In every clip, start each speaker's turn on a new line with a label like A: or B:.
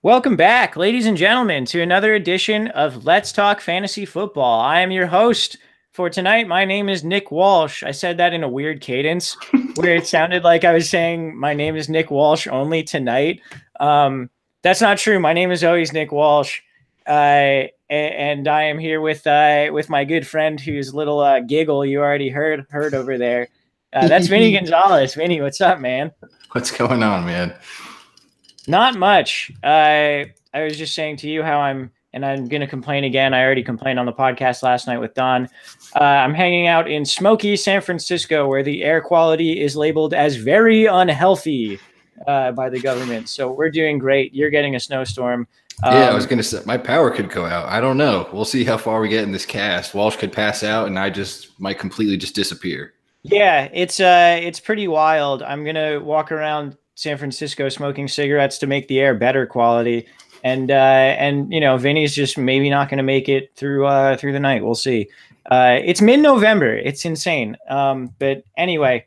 A: Welcome back, ladies and gentlemen, to another edition of Let's Talk Fantasy Football. I am your host for tonight. My name is Nick Walsh. I said that in a weird cadence where it sounded like I was saying my name is Nick Walsh only tonight. That's not true. My name is always Nick Walsh. And I am here with my good friend whose little giggle you already heard over there. That's Vinny Gonzalez. Vinny, what's up, man?
B: What's going on, man?
A: Not much. I was just saying to you how I'm going to complain again. I already complained on the podcast last night with Don. I'm hanging out in smoky San Francisco where the air quality is labeled as very unhealthy by the government. So we're doing great. You're getting a snowstorm.
B: Yeah, I was going to say my power could go out. I don't know. We'll see how far we get in this cast. Walsh could pass out and I just might completely just disappear.
A: Yeah, it's pretty wild. I'm going to walk around San Francisco smoking cigarettes to make the air better quality. And you know, Vinny's just maybe not going to make it through the night. We'll see. It's mid-November. It's insane. But anyway,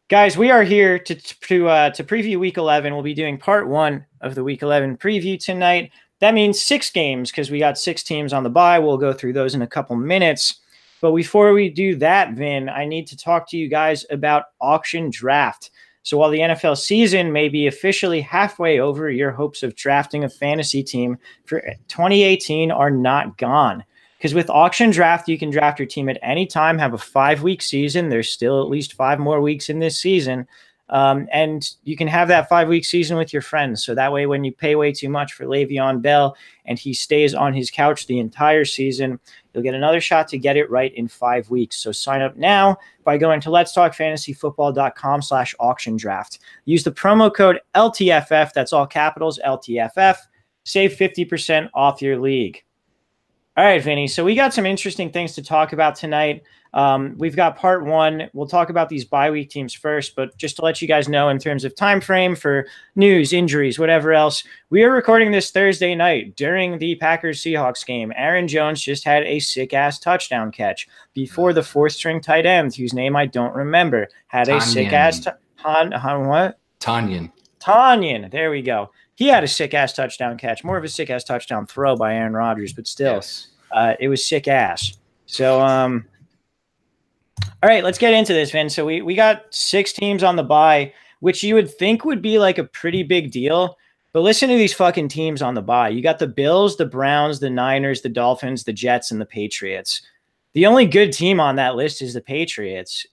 A: guys, we are here to preview Week 11. We'll be doing part 1 of the Week 11 preview tonight. That means 6 games because we got 6 teams on the bye. We'll go through those in a couple minutes. But before we do that, Vin, I need to talk to you guys about auction draft. So while the NFL season may be officially halfway over, your hopes of drafting a fantasy team for 2018 are not gone. Because with auction draft, you can draft your team at any time, have a 5-week season. There's still at least 5 more weeks in this season. And you can have that 5-week season with your friends. So that way, when you pay way too much for Le'Veon Bell and he stays on his couch the entire season, you'll get another shot to get it right in 5 weeks. So sign up now by going to letstalkfantasyfootball.com/auction draft. Use the promo code LTFF. That's all capitals, LTFF. Save 50% off your league. All right, Vinny. So we got some interesting things to talk about tonight. We've got part 1. We'll talk about these bye week teams first, but just to let you guys know in terms of time frame for news, injuries, whatever else, we are recording this Thursday night during the Packers-Seahawks game. Aaron Jones just had a sick-ass touchdown catch before the 4th-string tight end, whose name I don't remember, had a sick-ass what? Tanyan. There we go. He had a sick-ass touchdown catch, more of a sick-ass touchdown throw by Aaron Rodgers, but still, yes. It was sick-ass. So, all right, let's get into this, Vin. So we got 6 teams on the bye, which you would think would be like a pretty big deal. But listen to these fucking teams on the bye. You got the Bills, the Browns, the Niners, the Dolphins, the Jets, and the Patriots. The only good team on that list is the Patriots.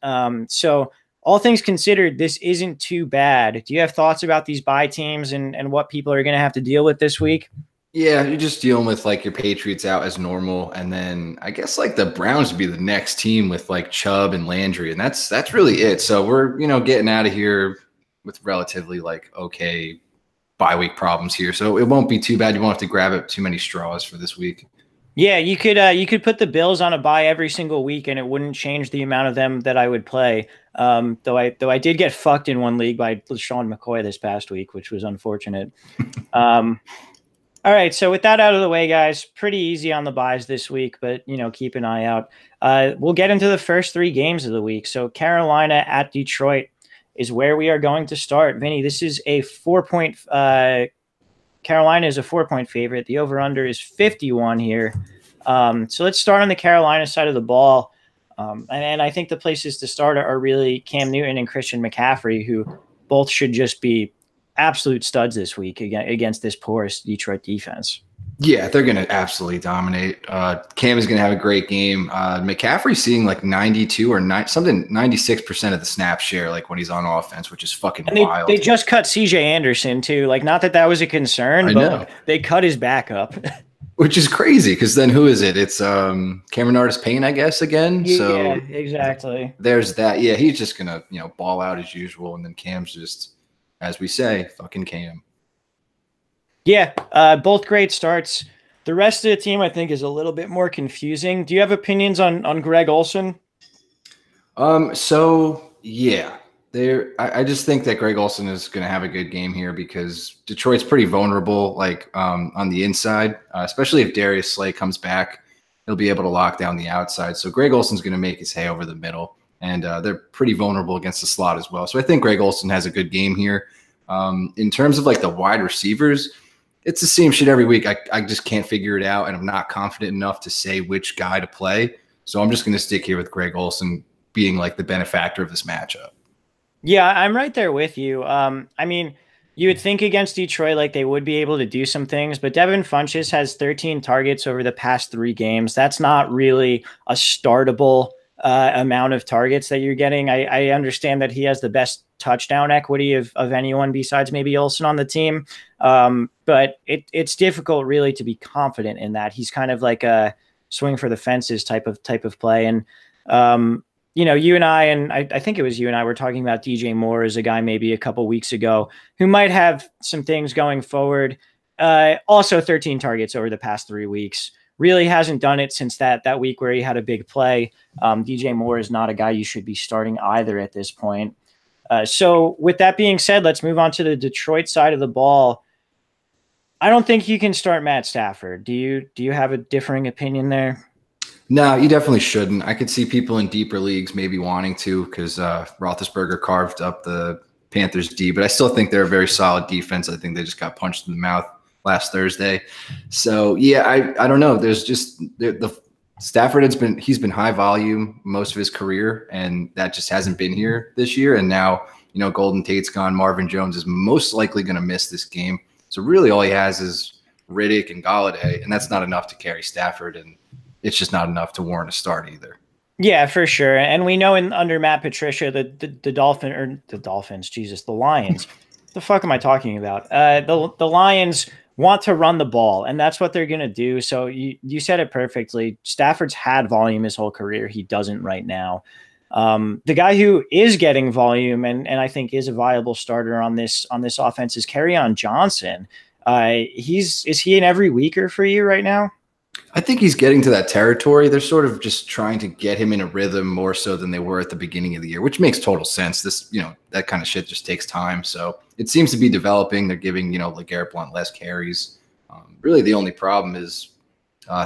A: So all things considered, this isn't too bad. Do you have thoughts about these bye teams and what people are going to have to deal with this week?
B: Yeah, you're just dealing with like your Patriots out as normal, and then I guess like the Browns would be the next team with like Chubb and Landry, and that's really it. So we're getting out of here with relatively like okay bye week problems here, so it won't be too bad. You won't have to grab up too many straws for this week.
A: Yeah, you could put the Bills on a bye every single week, and it wouldn't change the amount of them that I would play. Though I did get fucked in one league by Sean McCoy this past week, which was unfortunate. All right, so with that out of the way, guys, pretty easy on the buys this week, but, keep an eye out. We'll get into the first 3 games of the week. So Carolina at Detroit is where we are going to start. Vinny, this is a 4-point Carolina is a 4-point favorite. The over-under is 51 here. So let's start on the Carolina side of the ball. And I think the places to start are really Cam Newton and Christian McCaffrey, who both should just be absolute studs this week against this porous Detroit defense.
B: Yeah, they're going to absolutely dominate. Cam is going to have a great game. McCaffrey's seeing like 92 or 96% of the snap share, like when he's on offense, which is fucking wild.
A: They just cut CJ Anderson too. Like, not that was a concern, but they cut his backup.
B: Which is crazy, because then who is it? It's Cameron Artis-Payne, I guess, again.
A: Yeah, exactly.
B: There's that. Yeah, he's just going to, ball out as usual, and then Cam's just, as we say, fucking Cam.
A: Yeah, both great starts. The rest of the team, I think, is a little bit more confusing. Do you have opinions on Greg Olsen?
B: So yeah, I just think that Greg Olsen is going to have a good game here because Detroit's pretty vulnerable, like on the inside, especially if Darius Slay comes back. He'll be able to lock down the outside. So Greg Olsen's going to make his hay over the middle, and they're pretty vulnerable against the slot as well. So I think Greg Olsen has a good game here. In terms of like the wide receivers, it's the same shit every week. I just can't figure it out, and I'm not confident enough to say which guy to play. So I'm just going to stick here with Greg Olson being like the benefactor of this matchup.
A: Yeah, I'm right there with you. I mean, you would think against Detroit like they would be able to do some things, but Devin Funchess has 13 targets over the past 3 games. That's not really a startable amount of targets that you're getting. I understand that he has the best touchdown equity of anyone besides maybe Olsen on the team, but it's difficult really to be confident in that. He's kind of like a swing for the fences type of play, and you know, you and I think it was you and I were talking about DJ Moore as a guy maybe a couple weeks ago who might have some things going forward. Also 13 targets over the past 3 weeks. Really hasn't done it since that week where he had a big play. DJ Moore is not a guy you should be starting either at this point. So with that being said, let's move on to the Detroit side of the ball. I don't think you can start Matt Stafford. Do you have a differing opinion there?
B: No, you definitely shouldn't. I could see people in deeper leagues maybe wanting to because Roethlisberger carved up the Panthers D, but I still think they're a very solid defense. I think they just got punched in the mouth last Thursday. So yeah, I don't know. There's just the Stafford he's been high volume most of his career, and that just hasn't been here this year. And now, you know, Golden Tate's gone. Marvin Jones is most likely going to miss this game. So really all he has is Riddick and Golladay, and that's not enough to carry Stafford, and it's just not enough to warrant a start either.
A: Yeah, for sure. And we know under Matt Patricia, the Lions. The fuck am I talking about? The Lions want to run the ball, and that's what they're going to do. So you said it perfectly. Stafford's had volume his whole career. He doesn't right now. The guy who is getting volume and I think is a viable starter on this offense is Kerryon Johnson. Is he an every weeker for you right now?
B: I think he's getting to that territory. They're sort of just trying to get him in a rhythm more so than they were at the beginning of the year, which makes total sense. This, you know, that kind of shit just takes time. So it seems to be developing. They're giving, you know, LeGarrette Blount less carries. Really the only problem is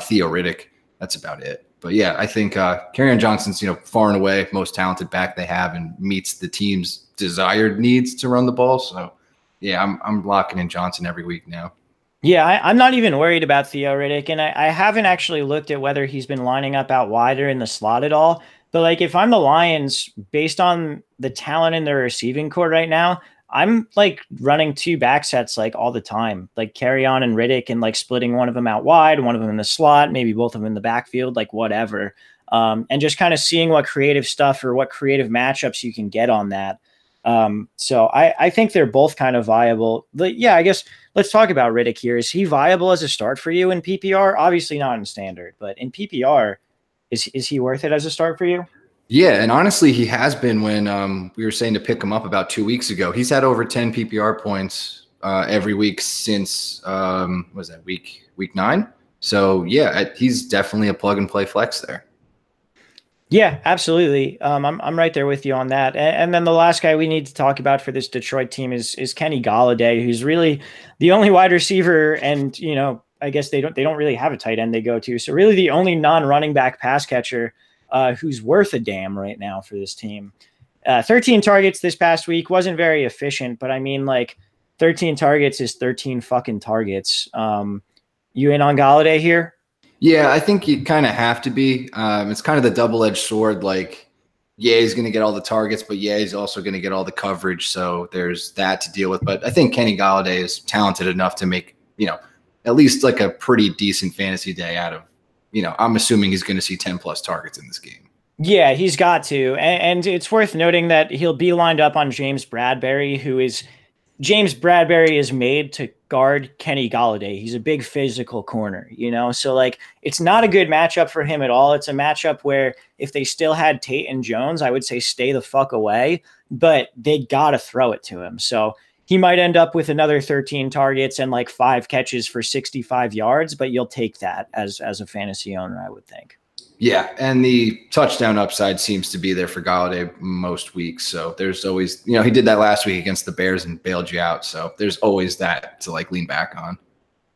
B: Theo Riddick. That's about it. But yeah, I think Kerryon Johnson's, you know, far and away most talented back they have and meets the team's desired needs to run the ball. So yeah, I'm locking in Johnson every week now.
A: Yeah, I'm not even worried about Theo Riddick, and I haven't actually looked at whether he's been lining up out wider in the slot at all. But like, if I'm the Lions, based on the talent in their receiving core right now, I'm like running 2 back sets like all the time, like Kerryon and Riddick, and like splitting one of them out wide, one of them in the slot, maybe both of them in the backfield, like whatever, and just kind of seeing what creative stuff or what creative matchups you can get on that. So I think they're both kind of viable. But yeah, I guess let's talk about Riddick here. Is he viable as a start for you in PPR? Obviously not in standard, but in PPR, is he worth it as a start for you?
B: Yeah, and honestly, he has been when we were saying to pick him up about 2 weeks ago. He's had over 10 PPR points every week since was that week 9? So yeah, he's definitely a plug and play flex there.
A: Yeah, absolutely. I'm right there with you on that. And then the last guy we need to talk about for this Detroit team is Kenny Golladay, who's really the only wide receiver, and you know, I guess they don't really have a tight end they go to. So really the only non-running back pass catcher who's worth a damn right now for this team. 13 targets this past week, wasn't very efficient, but I mean, like, 13 targets is 13 fucking targets. You in on Golladay here?
B: Yeah, I think you kind of have to be. It's kind of the double-edged sword. Like, yeah, he's going to get all the targets, but yeah, he's also going to get all the coverage. So there's that to deal with. But I think Kenny Golladay is talented enough to make, you know, at least like a pretty decent fantasy day out of, you know, I'm assuming he's going to see 10 plus targets in this game.
A: Yeah, he's got to. And it's worth noting that he'll be lined up on James Bradberry, James Bradberry is made to guard Kenny Golladay. He's a big physical corner, you know? So, like, it's not a good matchup for him at all. It's a matchup where if they still had Tate and Jones, I would say stay the fuck away, but they got to throw it to him. So he might end up with another 13 targets and like 5 catches for 65 yards, but you'll take that as a fantasy owner, I would think.
B: Yeah, and the touchdown upside seems to be there for Golladay most weeks. So there's always, you know, he did that last week against the Bears and bailed you out. So there's always that to like lean back on.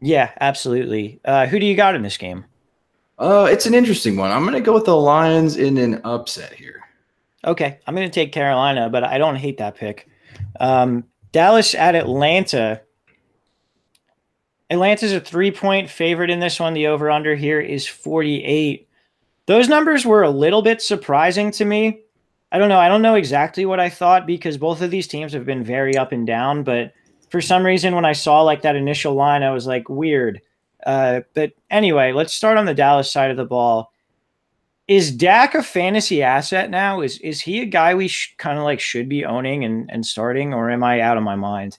A: Yeah, absolutely. Who do you got in this game?
B: It's an interesting one. I'm going to go with the Lions in an upset here.
A: Okay, I'm going to take Carolina, but I don't hate that pick. Dallas at Atlanta. Atlanta's a 3-point favorite in this one. The over-under here is 48. Those numbers were a little bit surprising to me. I don't know. I don't know exactly what I thought because both of these teams have been very up and down. But for some reason, when I saw like that initial line, I was like, weird. But anyway, let's start on the Dallas side of the ball. Is Dak a fantasy asset now? Is he a guy we kind of like should be owning and starting, or am I out of my mind?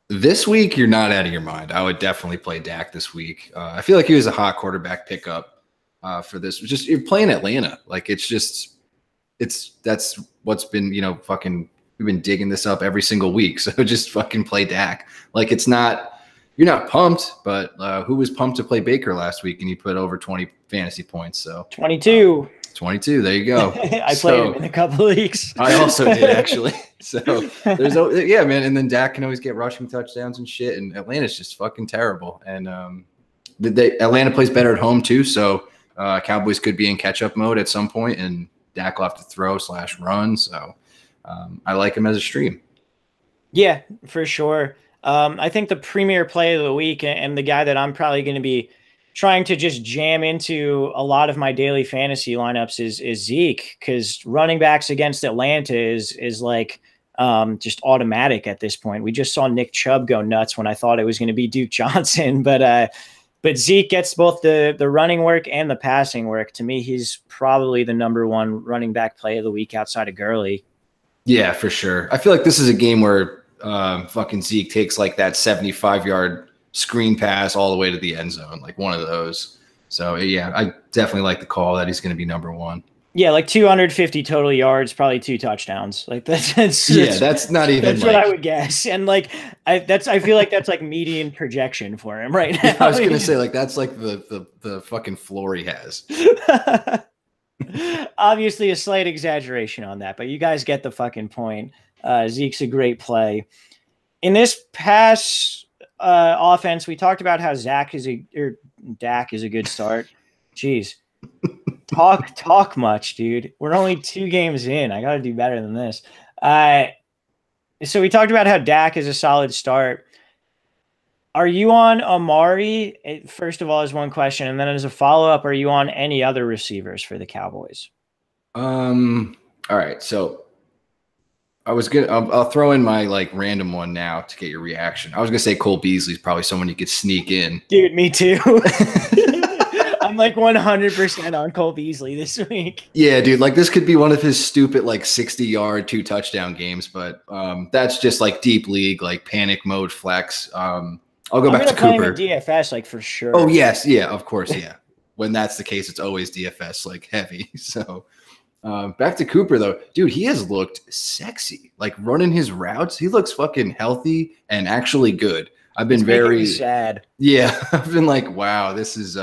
B: This week, you're not out of your mind. I would definitely play Dak this week. I feel like he was a hot quarterback pickup for this. Just you're playing Atlanta, like that's what's been fucking. We've been digging this up every single week, so just fucking play Dak. Like you're not pumped, but who was pumped to play Baker last week and he put over 20 fantasy points? So
A: 22.
B: 22. There you go.
A: I played him in a couple of leagues.
B: I also did actually. So yeah, man. And then Dak can always get rushing touchdowns and shit. And Atlanta's just fucking terrible. And Atlanta plays better at home too. So Cowboys could be in catch up mode at some point, and Dak will have to throw/run. So I like him as a stream.
A: Yeah, for sure. I think the premier play of the week and the guy that I'm probably going to be trying to just jam into a lot of my daily fantasy lineups is Zeke, because running backs against Atlanta is like just automatic at this point. We just saw Nick Chubb go nuts when I thought it was going to be Duke Johnson, but Zeke gets both the running work and the passing work. To me, he's probably the number one running back play of the week outside of Gurley.
B: Yeah, for sure. I feel like this is a game where fucking Zeke takes like that 75-yard screen pass all the way to the end zone, like one of those. So yeah, I definitely like the call that he's going to be number one.
A: Yeah, like 250 total yards, probably 2 touchdowns. Like that's
B: not even.
A: That's what I would guess, and like I feel like that's like median projection for him right now.
B: Yeah, I was going to say like that's like the fucking floor he has.
A: Obviously, a slight exaggeration on that, but you guys get the fucking point. Zeke's a great play. In this pass offense, we talked about how Dak is a good start. Jeez. Talk much, dude. We're only 2 games in. I got to do better than this. So we talked about how Dak is a solid start. Are you on Amari? First of all, is one question. And then as a follow-up, are you on any other receivers for the Cowboys?
B: All right. So I'll throw in my like random one now to get your reaction. I was going to say Cole Beasley's probably someone you could sneak in.
A: Dude, me too. I'm like 100% on Cole Beasley this week.
B: Yeah, dude. Like this could be one of his stupid like 60-yard 2-touchdown games, but that's just like deep league, like panic mode flex. I'll go back to Cooper.
A: DFS, like for sure.
B: Oh yes, yeah, of course, yeah. When that's the case, it's always DFS like heavy. So back to Cooper though, dude. He has looked sexy, like running his routes. He looks fucking healthy and actually good. I've been very
A: sad.
B: Yeah, I've been like, wow, this is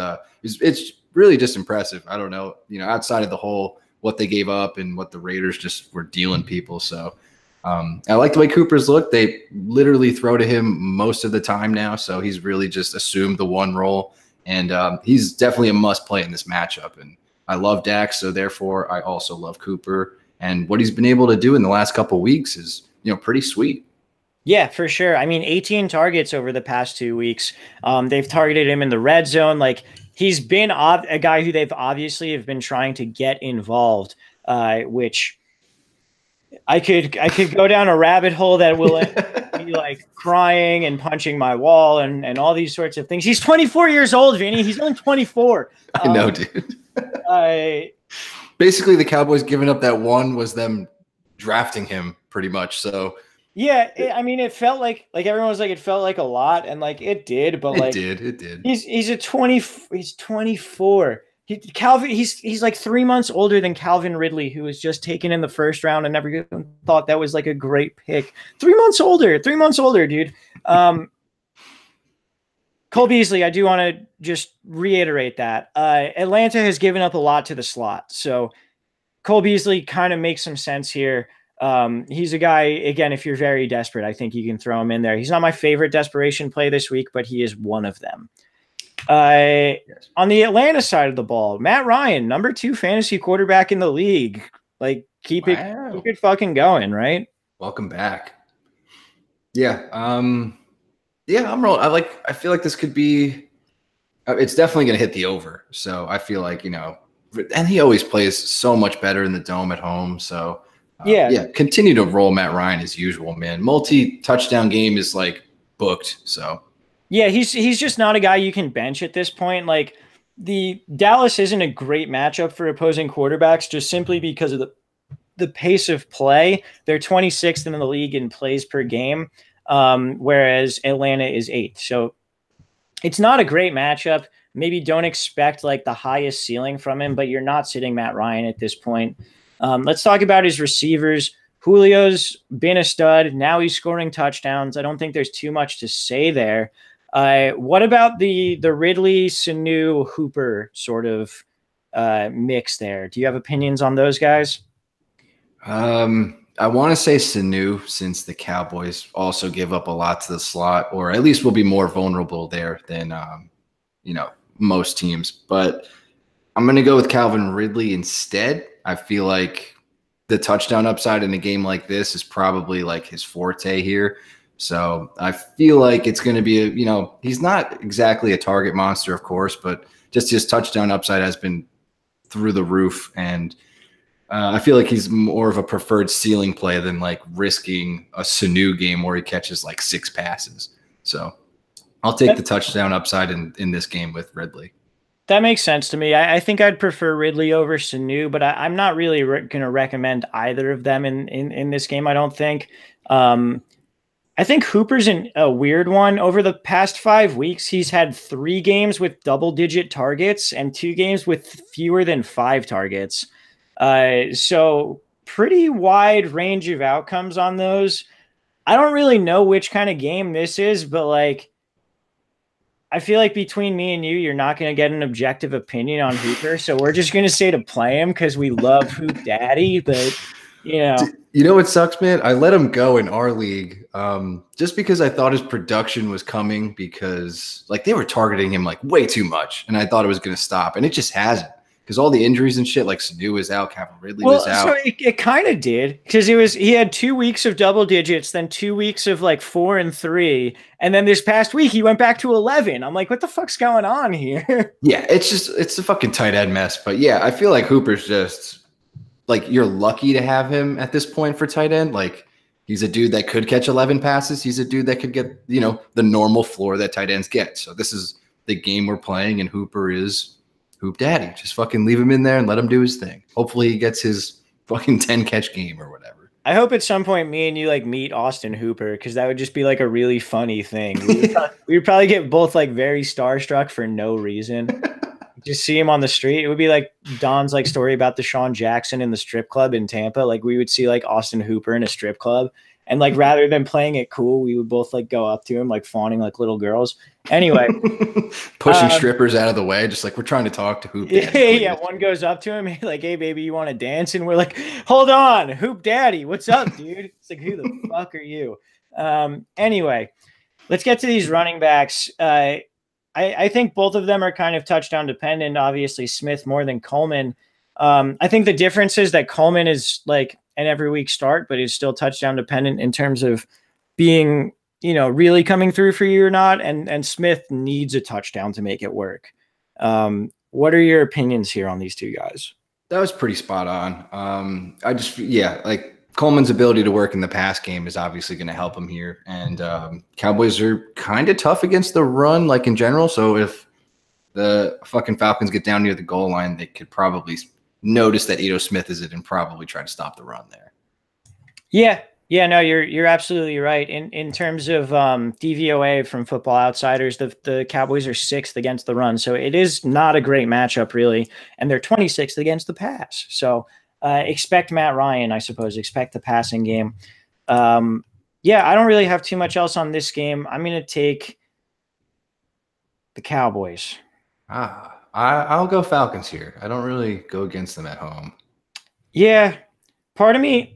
B: it's really just impressive. I don't know, outside of the whole what they gave up and what the Raiders just were dealing people. So I like the way Cooper's looked. They literally throw to him most of the time now, so he's really just assumed the one role, and he's definitely a must play in this matchup. And I love Dak, so therefore I also love Cooper. And what he's been able to do in the last couple of weeks is pretty sweet.
A: Yeah, for sure. I mean, 18 targets over the past 2 weeks. They've targeted him in the red zone. Like he's been a guy who they've obviously have been trying to get involved, which I could go down a rabbit hole that will be like crying and punching my wall and all these sorts of things. He's 24 years old, Vinny. He's only 24.
B: I know, dude. Basically, the Cowboys giving up that one was them drafting him pretty much. So
A: yeah, I mean, it felt like everyone was like, it felt like a lot, and like it did, but like
B: it did.
A: He's 24. He's like 3 months older than Calvin Ridley, who was just taken in the first round, and everyone thought that was like a great pick. 3 months older, dude. Cole Beasley, I do want to just reiterate that Atlanta has given up a lot to the slot, so Cole Beasley kind of makes some sense here. He's a guy, again, if you're very desperate, I think you can throw him in there. He's not my favorite desperation play this week, but he is one of them. Yes. On the Atlanta side of the ball, Matt Ryan, number 2 fantasy quarterback in the league. Like, keep it fucking going, right?
B: Welcome back. Yeah. Yeah, I'm rolling. I feel like this could be. It's definitely going to hit the over. So I feel like and he always plays so much better in the dome at home. So
A: Yeah.
B: yeah, continue to roll Matt Ryan as usual, man. Multi-touchdown game is like booked. So
A: Yeah, he's just not a guy you can bench at this point. Like the Dallas isn't a great matchup for opposing quarterbacks just simply because of the pace of play. They're 26th in the league in plays per game, whereas Atlanta is 8th. So it's not a great matchup. Maybe don't expect like the highest ceiling from him, but you're not sitting Matt Ryan at this point. Let's talk about his receivers. Julio's been a stud. Now he's scoring touchdowns. I don't think there's too much to say there. What about the Ridley, Sanu, Hooper sort of mix there? Do you have opinions on those guys?
B: I want to say Sanu, since the Cowboys also give up a lot to the slot, or at least will be more vulnerable there than most teams. But I'm going to go with Calvin Ridley instead. I feel like the touchdown upside in a game like this is probably like his forte here. So I feel like it's going to be he's not exactly a target monster, of course, but just his touchdown upside has been through the roof. And I feel like he's more of a preferred ceiling play than like risking a Sanu game where he catches like 6 passes. So I'll take the touchdown upside in this game with Ridley.
A: That makes sense to me. I think I'd prefer Ridley over Sanu, but I'm not really going to recommend either of them in this game, I don't think. I think Hooper's a weird one. Over the past 5 weeks, he's had 3 games with double-digit targets and 2 games with fewer than 5 targets. So pretty wide range of outcomes on those. I don't really know which kind of game this is, but like, I feel like between me and you, you're not going to get an objective opinion on Hooper. So we're just going to say to play him because we love Hoop Daddy. But,
B: you know what sucks, man? I let him go in our league just because I thought his production was coming because like they were targeting him like way too much. And I thought it was going to stop. And it just hasn't. Because all the injuries and shit, like Sanu was out, Calvin Ridley was out.
A: So it kind of did because he had 2 weeks of double digits, then 2 weeks of like 4 and 3, and then this past week he went back to 11. I'm like, what the fuck's going on here?
B: Yeah, it's a fucking tight end mess. But yeah, I feel like Hooper's just like you're lucky to have him at this point for tight end. Like he's a dude that could catch 11 passes. He's a dude that could get the normal floor that tight ends get. So this is the game we're playing, and Hooper is Hoop Daddy. Just fucking leave him in there and let him do his thing. Hopefully he gets his fucking 10 catch game or whatever.
A: I hope at some point me and you like meet Austin Hooper because that would just be like a really funny thing. We would probably get both like very starstruck for no reason. Just see him on the street. It would be like Don's like story about the Deshaun Jackson in the strip club in Tampa. Like we would see like Austin Hooper in a strip club. And like rather than playing it cool, we would both like go up to him, like fawning like little girls. Anyway,
B: pushing strippers out of the way, just like we're trying to talk to Hoop Daddy.
A: Yeah, one goes up to him, like, "Hey, baby, you want to dance?" And we're like, "Hold on, Hoop Daddy, what's up, dude?" It's like, "Who the fuck are you?" Anyway, let's get to these running backs. I think both of them are kind of touchdown dependent. Obviously, Smith more than Coleman. I think the difference is that Coleman is like an every week start, but is still touchdown dependent in terms of being, really coming through for you or not. And Smith needs a touchdown to make it work. What are your opinions here on these two guys?
B: That was pretty spot on. Like Coleman's ability to work in the pass game is obviously going to help him here. And Cowboys are kind of tough against the run, like in general. So if the fucking Falcons get down near the goal line, they could probably notice that Ito Smith is it and probably try to stop the run there.
A: Yeah, no, you're absolutely right. In terms of DVOA from Football Outsiders, the Cowboys are 6th against the run, so it is not a great matchup really, and they're 26th against the pass. So expect Matt Ryan, I suppose. Expect the passing game. I don't really have too much else on this game. I'm going to take the Cowboys.
B: I'll go Falcons here. I don't really go against them at home.
A: Yeah, part of me,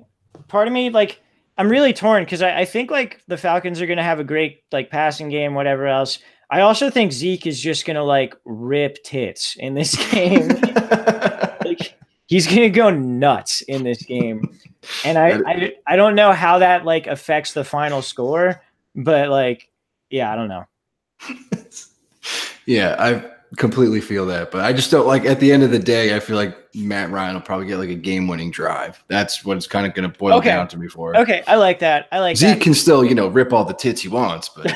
A: like I'm really torn because I think like the Falcons are going to have a great like passing game, whatever else. I also think Zeke is just going to like rip tits in this game. Like he's going to go nuts in this game. And I don't know how that like affects the final score, but like yeah, I don't know.
B: Yeah, I completely feel that, but I just don't like. At the end of the day, I feel like Matt Ryan will probably get like a game-winning drive. That's what it's kind of going to boil down to me for.
A: Okay, I like that. I like
B: Zeke
A: that.
B: can still, rip all the tits he wants, but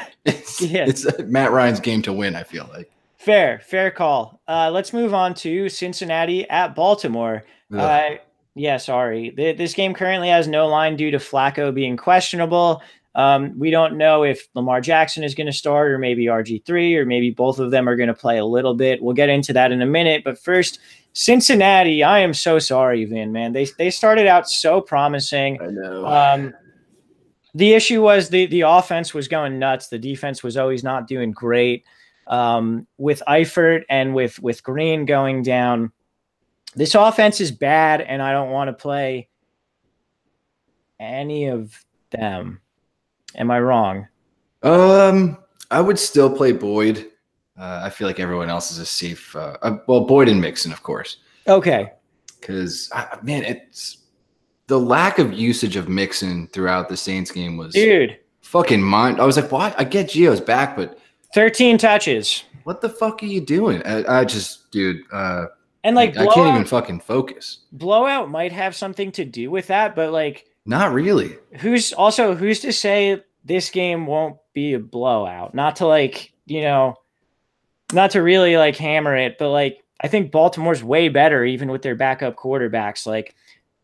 A: Yeah.
B: it's Matt Ryan's game to win. I feel like.
A: Fair call. Let's move on to Cincinnati at Baltimore. Yeah, sorry. This game currently has no line due to Flacco being questionable. We don't know if Lamar Jackson is going to start or maybe RG3 or maybe both of them are going to play a little bit. We'll get into that in a minute. But first, Cincinnati, I am so sorry, Vin, man. They started out so promising.
B: I know.
A: The issue was the offense was going nuts. The defense was always not doing great. With Eifert and with Green going down, this offense is bad, and I don't want to play any of them. Am I wrong?
B: I would still play Boyd. I feel like everyone else is a safe. Well, Boyd and Mixon, of course.
A: Okay.
B: Because man, it's the lack of usage of Mixon throughout the Saints game was fucking mind. I was like, what? I get Gio's back, but
A: 13 touches.
B: What the fuck are you doing? I just, dude.
A: And like,
B: I can't even fucking focus.
A: Blowout might have something to do with that, but like,
B: not really.
A: Who's to say this game won't be a blowout? Not to like, not to really like hammer it, but like, I think Baltimore's way better even with their backup quarterbacks. Like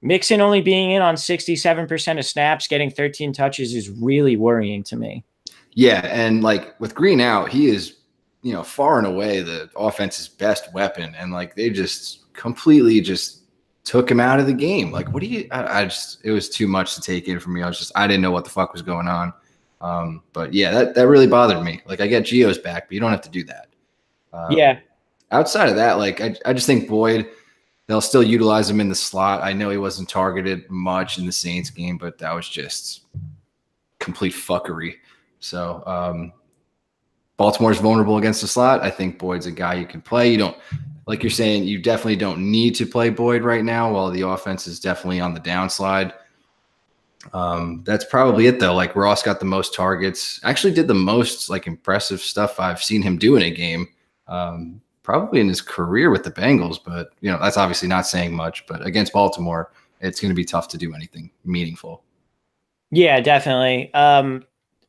A: Mixon only being in on 67% of snaps, getting 13 touches is really worrying to me.
B: Yeah, and like with Green out, he is, far and away the offense's best weapon, and like they just completely just took him out of the game. Like, what do you? I just it was too much to take in for me. I didn't know what the fuck was going on. But yeah, that really bothered me. Like, I get Gio's back, but you don't have to do that.
A: Yeah.
B: Outside of that, like I just think Boyd, they'll still utilize him in the slot. I know he wasn't targeted much in the Saints game, but that was just complete fuckery. So Baltimore's vulnerable against the slot. I think Boyd's a guy you can play. You don't, like you're saying, you definitely don't need to play Boyd right now while the offense is definitely on the downslide. That's probably it, though. Like, Ross got the most targets. Actually did the most, like, impressive stuff I've seen him do in a game. Probably in his career with the Bengals, but, that's obviously not saying much. But against Baltimore, it's going to be tough to do anything meaningful.
A: Yeah, definitely.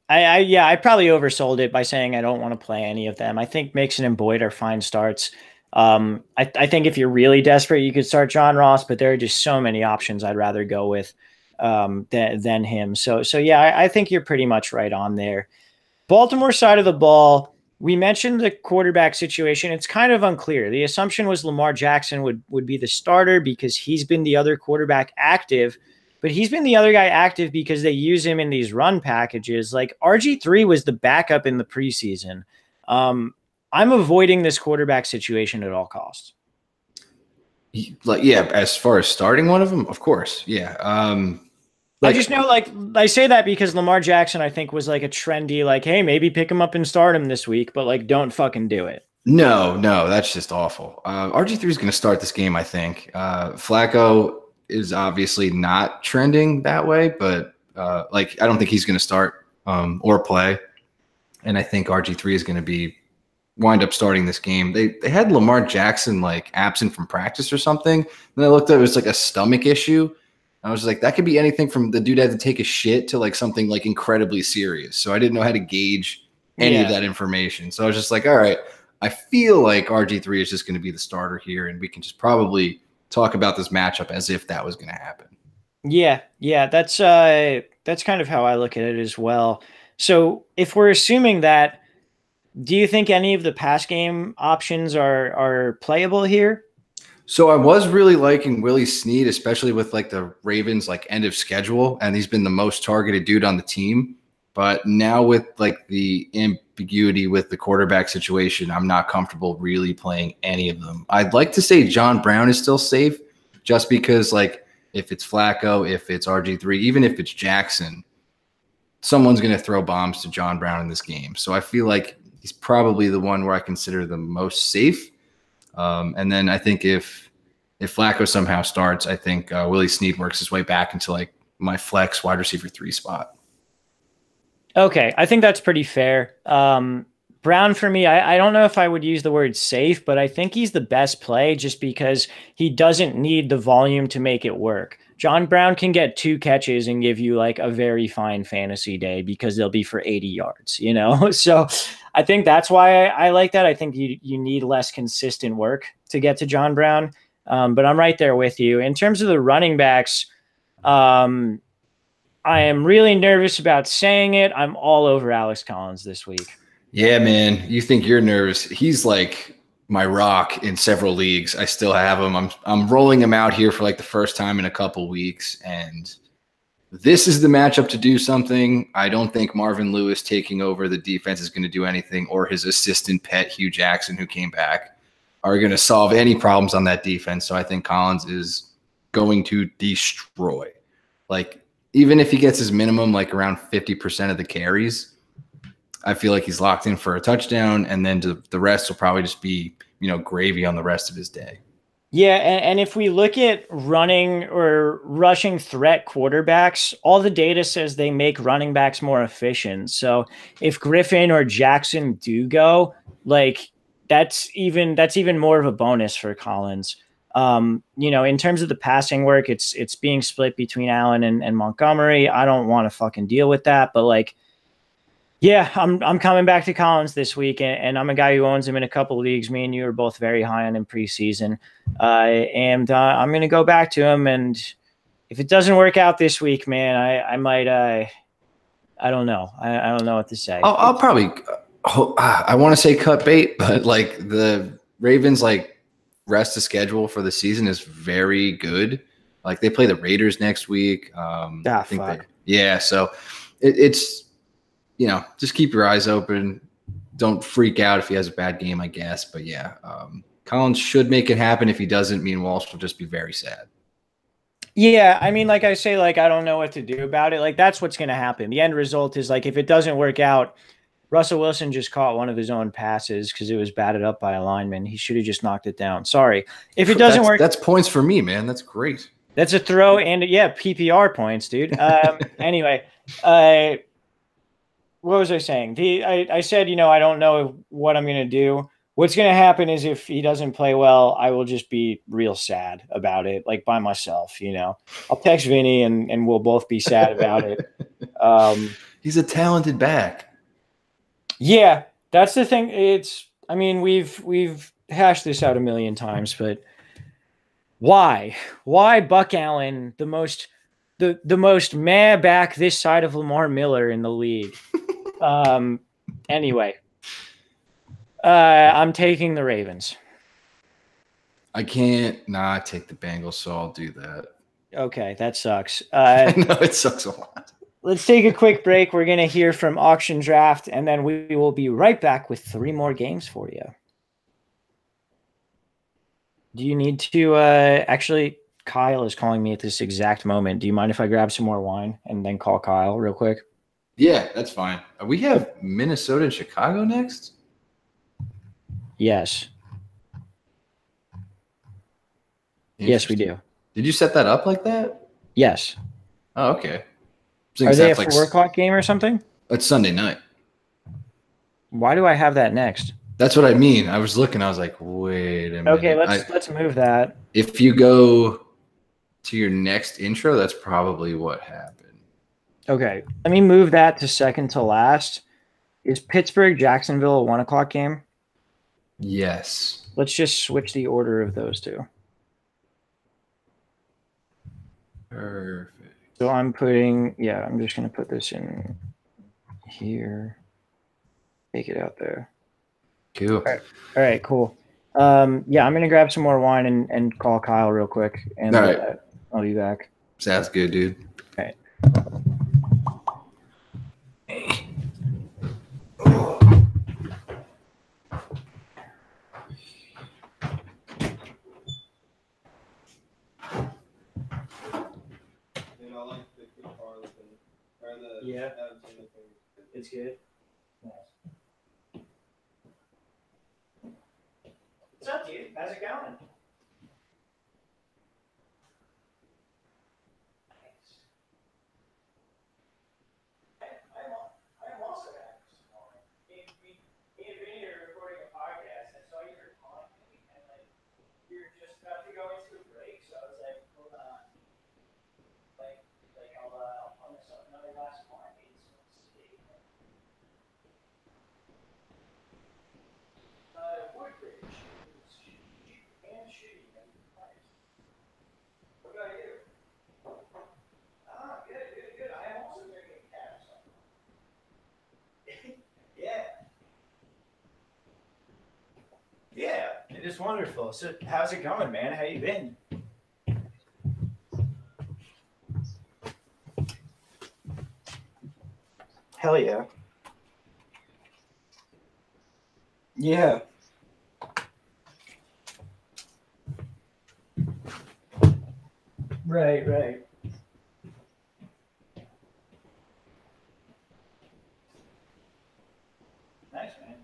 A: I probably oversold it by saying I don't want to play any of them. I think Mixon and Boyd are fine starts. I think if you're really desperate, you could start John Ross, but there are just so many options I'd rather go with than him. So yeah, I think you're pretty much right on there. Baltimore side of the ball, we mentioned the quarterback situation. It's kind of unclear. The assumption was Lamar Jackson would be the starter because he's been the other quarterback active. But he's been the other guy active because they use him in these run packages. Like RG3 was the backup in the preseason. I'm avoiding this quarterback situation at all costs.
B: Like, yeah, as far as starting one of them, of course. Yeah.
A: I just know, like, I say that because Lamar Jackson, I think, was like a trendy, like, hey, maybe pick him up and start him this week, but like, don't fucking do it.
B: No, that's just awful. RG3 is going to start this game, I think. Flacco is obviously not trending that way, but I don't think he's going to start or play. And I think RG3 is going to wind up starting this game. They had Lamar Jackson like absent from practice or something. Then I looked up, it was like a stomach issue. I was like, that could be anything from the dude had to take a shit to like something like incredibly serious. So I didn't know how to gauge any of that information. So I was just like, all right, I feel like RG3 is just going to be the starter here, and we can just probably talk about this matchup as if that was going to happen. Yeah,
A: that's kind of how I look at it as well. So if we're assuming that, do you think any of the pass game options are playable here?
B: So I was really liking Willie Snead, especially with like the Ravens like end of schedule, and he's been the most targeted dude on the team. But now with like the ambiguity with the quarterback situation, I'm not comfortable really playing any of them. I'd like to say John Brown is still safe just because like if it's Flacco, if it's RG3, even if it's Jackson, someone's going to throw bombs to John Brown in this game. So I feel like he's probably the one where I consider the most safe. And then I think if Flacco somehow starts, I think Willie Snead works his way back into like my flex wide receiver 3 spot.
A: Okay, I think that's pretty fair. Brown for me, I don't know if I would use the word safe, but I think he's the best play just because he doesn't need the volume to make it work. John Brown can get 2 catches and give you like a very fine fantasy day because they'll be for 80 yards, you know? So I think that's why I like that. I think you need less consistent work to get to John Brown. But I'm right there with you. In terms of the running backs, um, I am really nervous about saying it. I'm all over Alex Collins this week.
B: Yeah, man. You think you're nervous? He's like my rock in several leagues. I still have him. I'm rolling him out here for like the first time in a couple weeks, and this is the matchup to do something. I don't think Marvin Lewis taking over the defense is going to do anything, or his assistant pet Hugh Jackson, who came back, are going to solve any problems on that defense. So I think Collins is going to destroy. Like, even if he gets his minimum, like around 50% of the carries, I feel like he's locked in for a touchdown, and then the rest will probably just be, gravy on the rest of his day.
A: Yeah, and if we look at running or rushing threat quarterbacks, all the data says they make running backs more efficient. So if Griffin or Jackson do go, like that's even more of a bonus for Collins. In terms of the passing work, it's being split between Allen and Montgomery. I don't want to fucking deal with that, but like yeah, I'm coming back to Collins this week, and I'm a guy who owns him in a couple of leagues. Me and you are both very high on him preseason, and I'm going to go back to him. And if it doesn't work out this week, man, I might. I don't know. I don't know what to say.
B: I'll probably. I want to say cut bait, but like the Ravens, like rest of schedule for the season is very good. Like they play the Raiders next week. I think
A: fuck.
B: yeah. So it's. Just keep your eyes open. Don't freak out if he has a bad game, I guess. But yeah, Collins should make it happen. If he doesn't, me and Walsh will just be very sad.
A: Yeah, I mean, like I say, like I don't know what to do about it. Like that's what's going to happen. The end result is like if it doesn't work out, Russell Wilson just caught one of his own passes because it was batted up by a lineman. He should have just knocked it down. Sorry. If it doesn't work,
B: that's points for me, man. That's great.
A: That's a throw and yeah, PPR points, dude. Anyway, what was I saying? I said, I don't know what I'm going to do. What's going to happen is if he doesn't play well, I will just be real sad about it, like by myself, I'll text Vinny and we'll both be sad about it.
B: He's a talented back.
A: Yeah, that's the thing. We've hashed this out a million times, but why Buck Allen, the most meh back this side of Lamar Miller in the league? Anyway, I'm taking the Ravens.
B: I can't not take the Bengals, so I'll do that.
A: Okay, that sucks.
B: I know it sucks a lot.
A: Let's take a quick break. We're going to hear from Auction Draft, and then we will be right back with 3 more games for you. Do you need to actually, Kyle is calling me at this exact moment. Do you mind if I grab some more wine and then call Kyle real quick?
B: Yeah, that's fine. We have Minnesota and Chicago next?
A: Yes. Yes, we do.
B: Did you set that up like that?
A: Yes.
B: Oh, okay.
A: Are they a 4 o'clock game or something?
B: It's Sunday night.
A: Why do I have that next?
B: That's what I mean. I was looking. I was like, wait a minute.
A: Okay, let's move that.
B: If you go to your next intro, that's probably what happened.
A: Okay, let me move that to second to last. Is Pittsburgh Jacksonville a 1 o'clock game?
B: Yes.
A: Let's just switch the order of those two.
B: Perfect.
A: So I'm just going to put this in here. Take it out there.
B: Cool.
A: All right, cool. I'm going to grab some more wine and call Kyle real quick. And
B: all right.
A: I'll be back.
B: Sounds good, dude.
A: All right. Yeah, it's good. Nice. What's up, dude? How's it going? Nice. just wonderful. So how's it going, man? How you been? Hell yeah. Yeah. Right, right. Nice, man.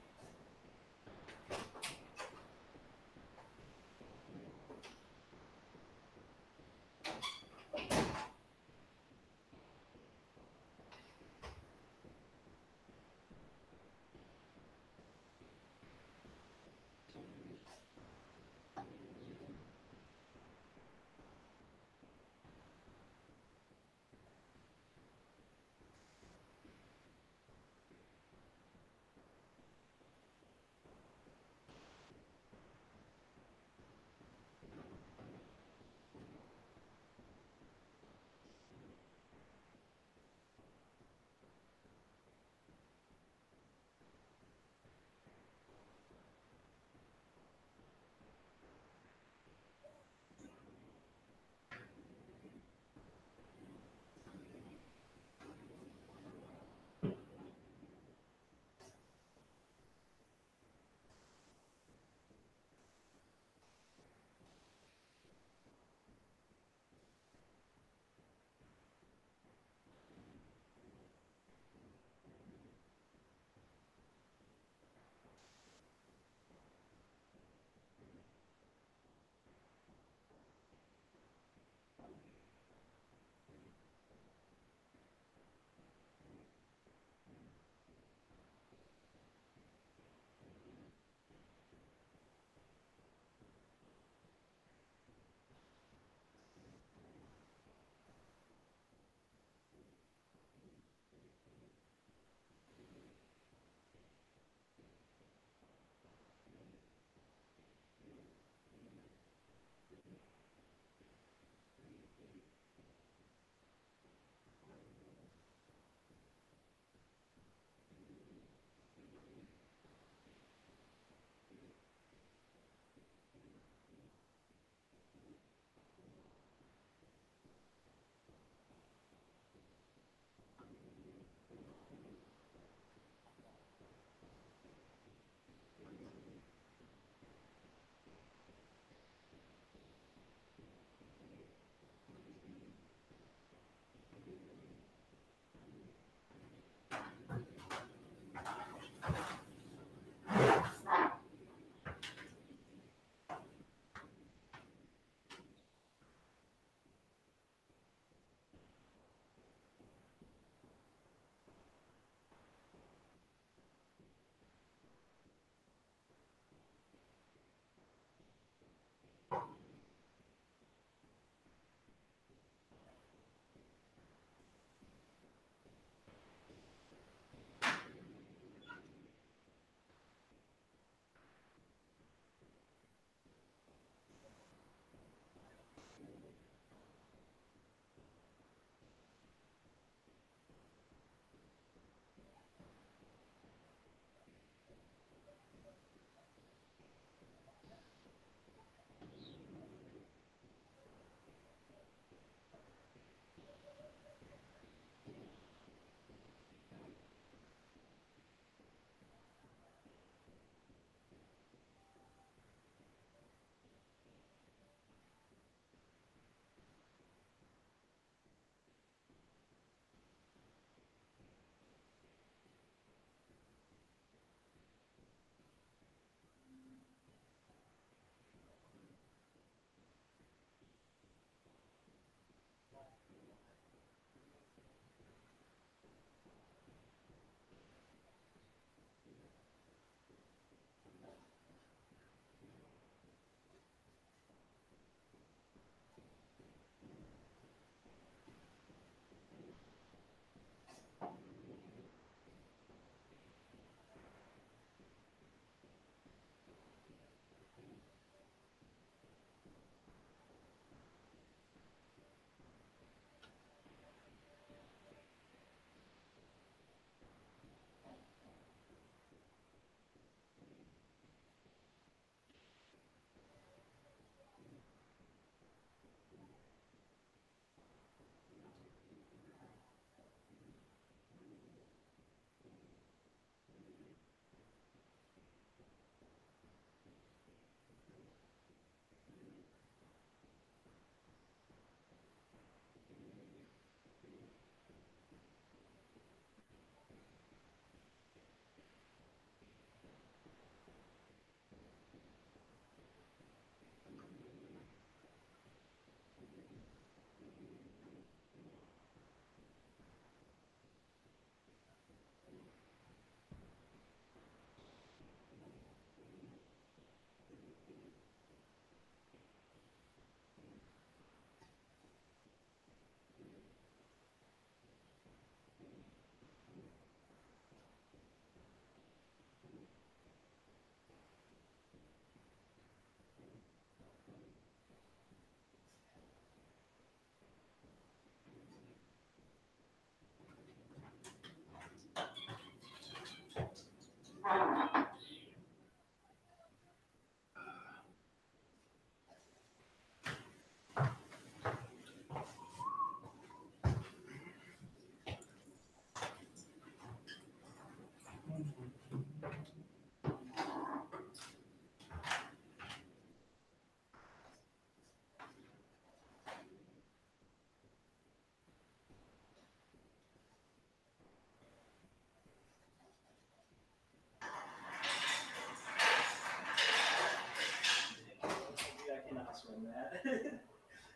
A: that.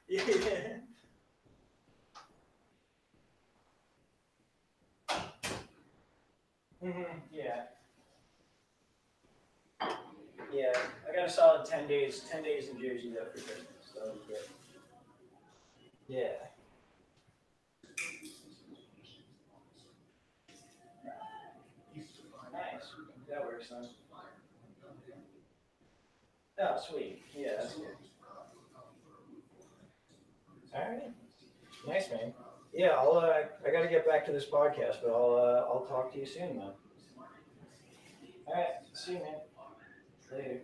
A: Yeah. Yeah. Yeah. I got a solid 10 days. 10 days in Jersey though for Christmas. So that'll be good. Yeah. Nice. That works then. Oh, sweet. Yeah, that's good. All right. Nice, man. Yeah, I got to get back to this podcast, but I'll talk to you soon, man. All right. See you, man. Later.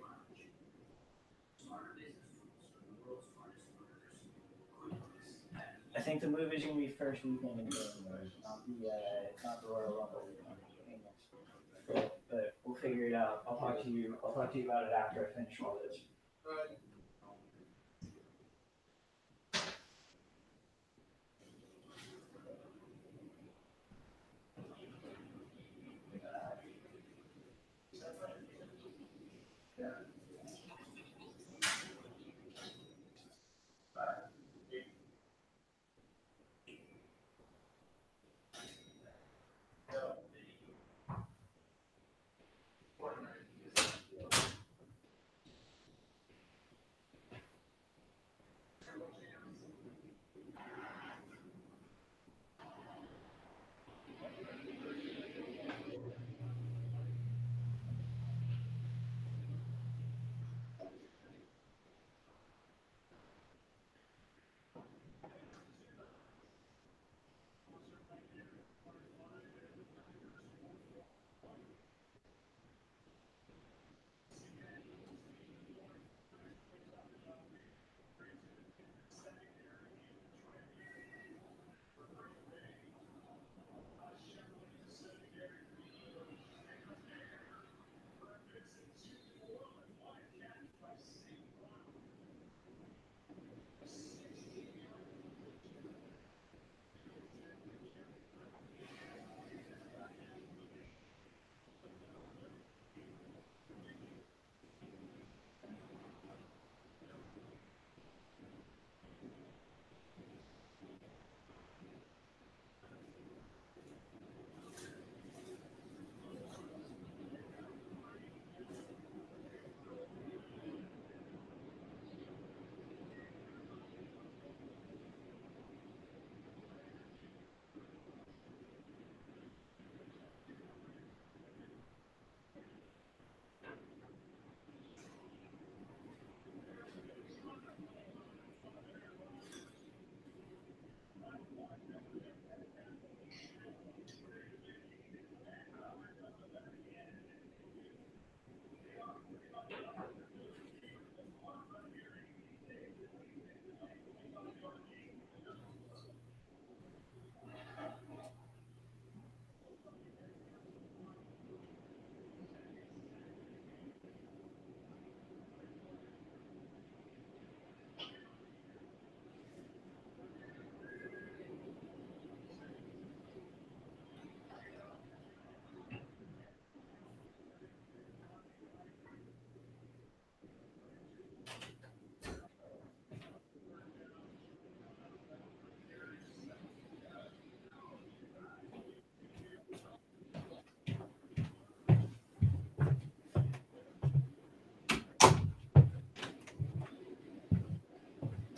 A: I think the move is gonna be first weekend in January, not the Royal Rumble weekend. But we'll figure it out. I'll talk to you. I'll talk to you about it after I finish all this.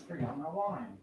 A: Forgot my wine.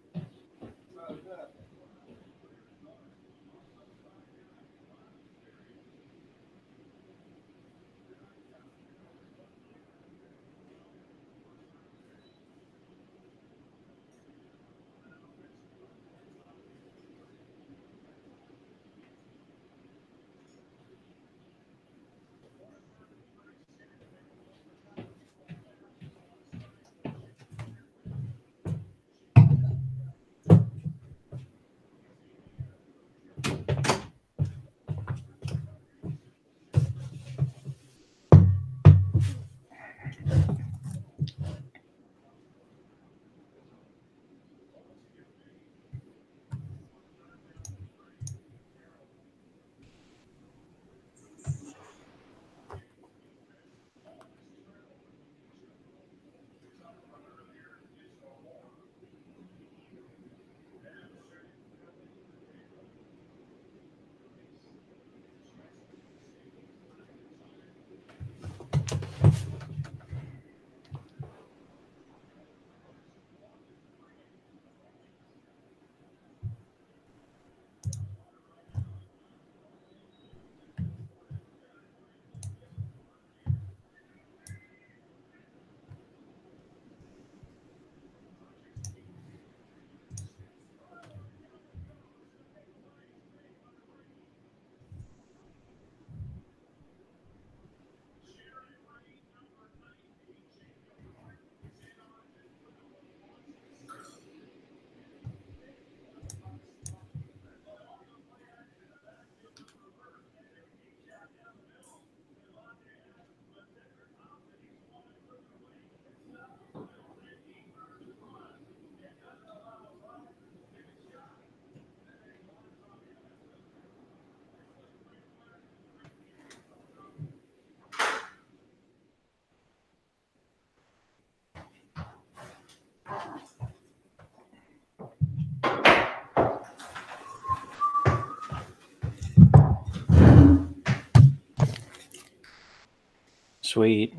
A: Sweet.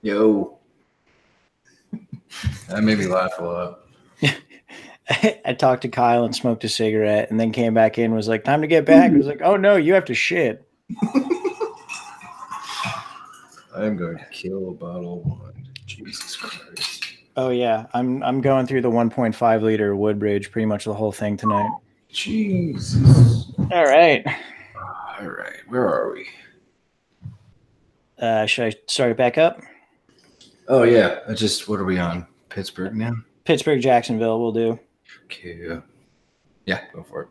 B: Yo. That made me laugh a lot.
A: I talked to Kyle and smoked a cigarette and then came back in, was like, time to get back. I was like, oh no, you have to shit.
B: I'm going to kill a bottle of wine. Jesus Christ.
A: Oh yeah. I'm going through the 1.5 liter Woodbridge pretty much the whole thing tonight.
B: Jesus.
A: All right.
B: All right. Where are we?
A: Should I start it back up?
B: Oh yeah. What are we on? Pittsburgh now?
A: Pittsburgh, Jacksonville will do.
B: Okay. Yeah, go for it.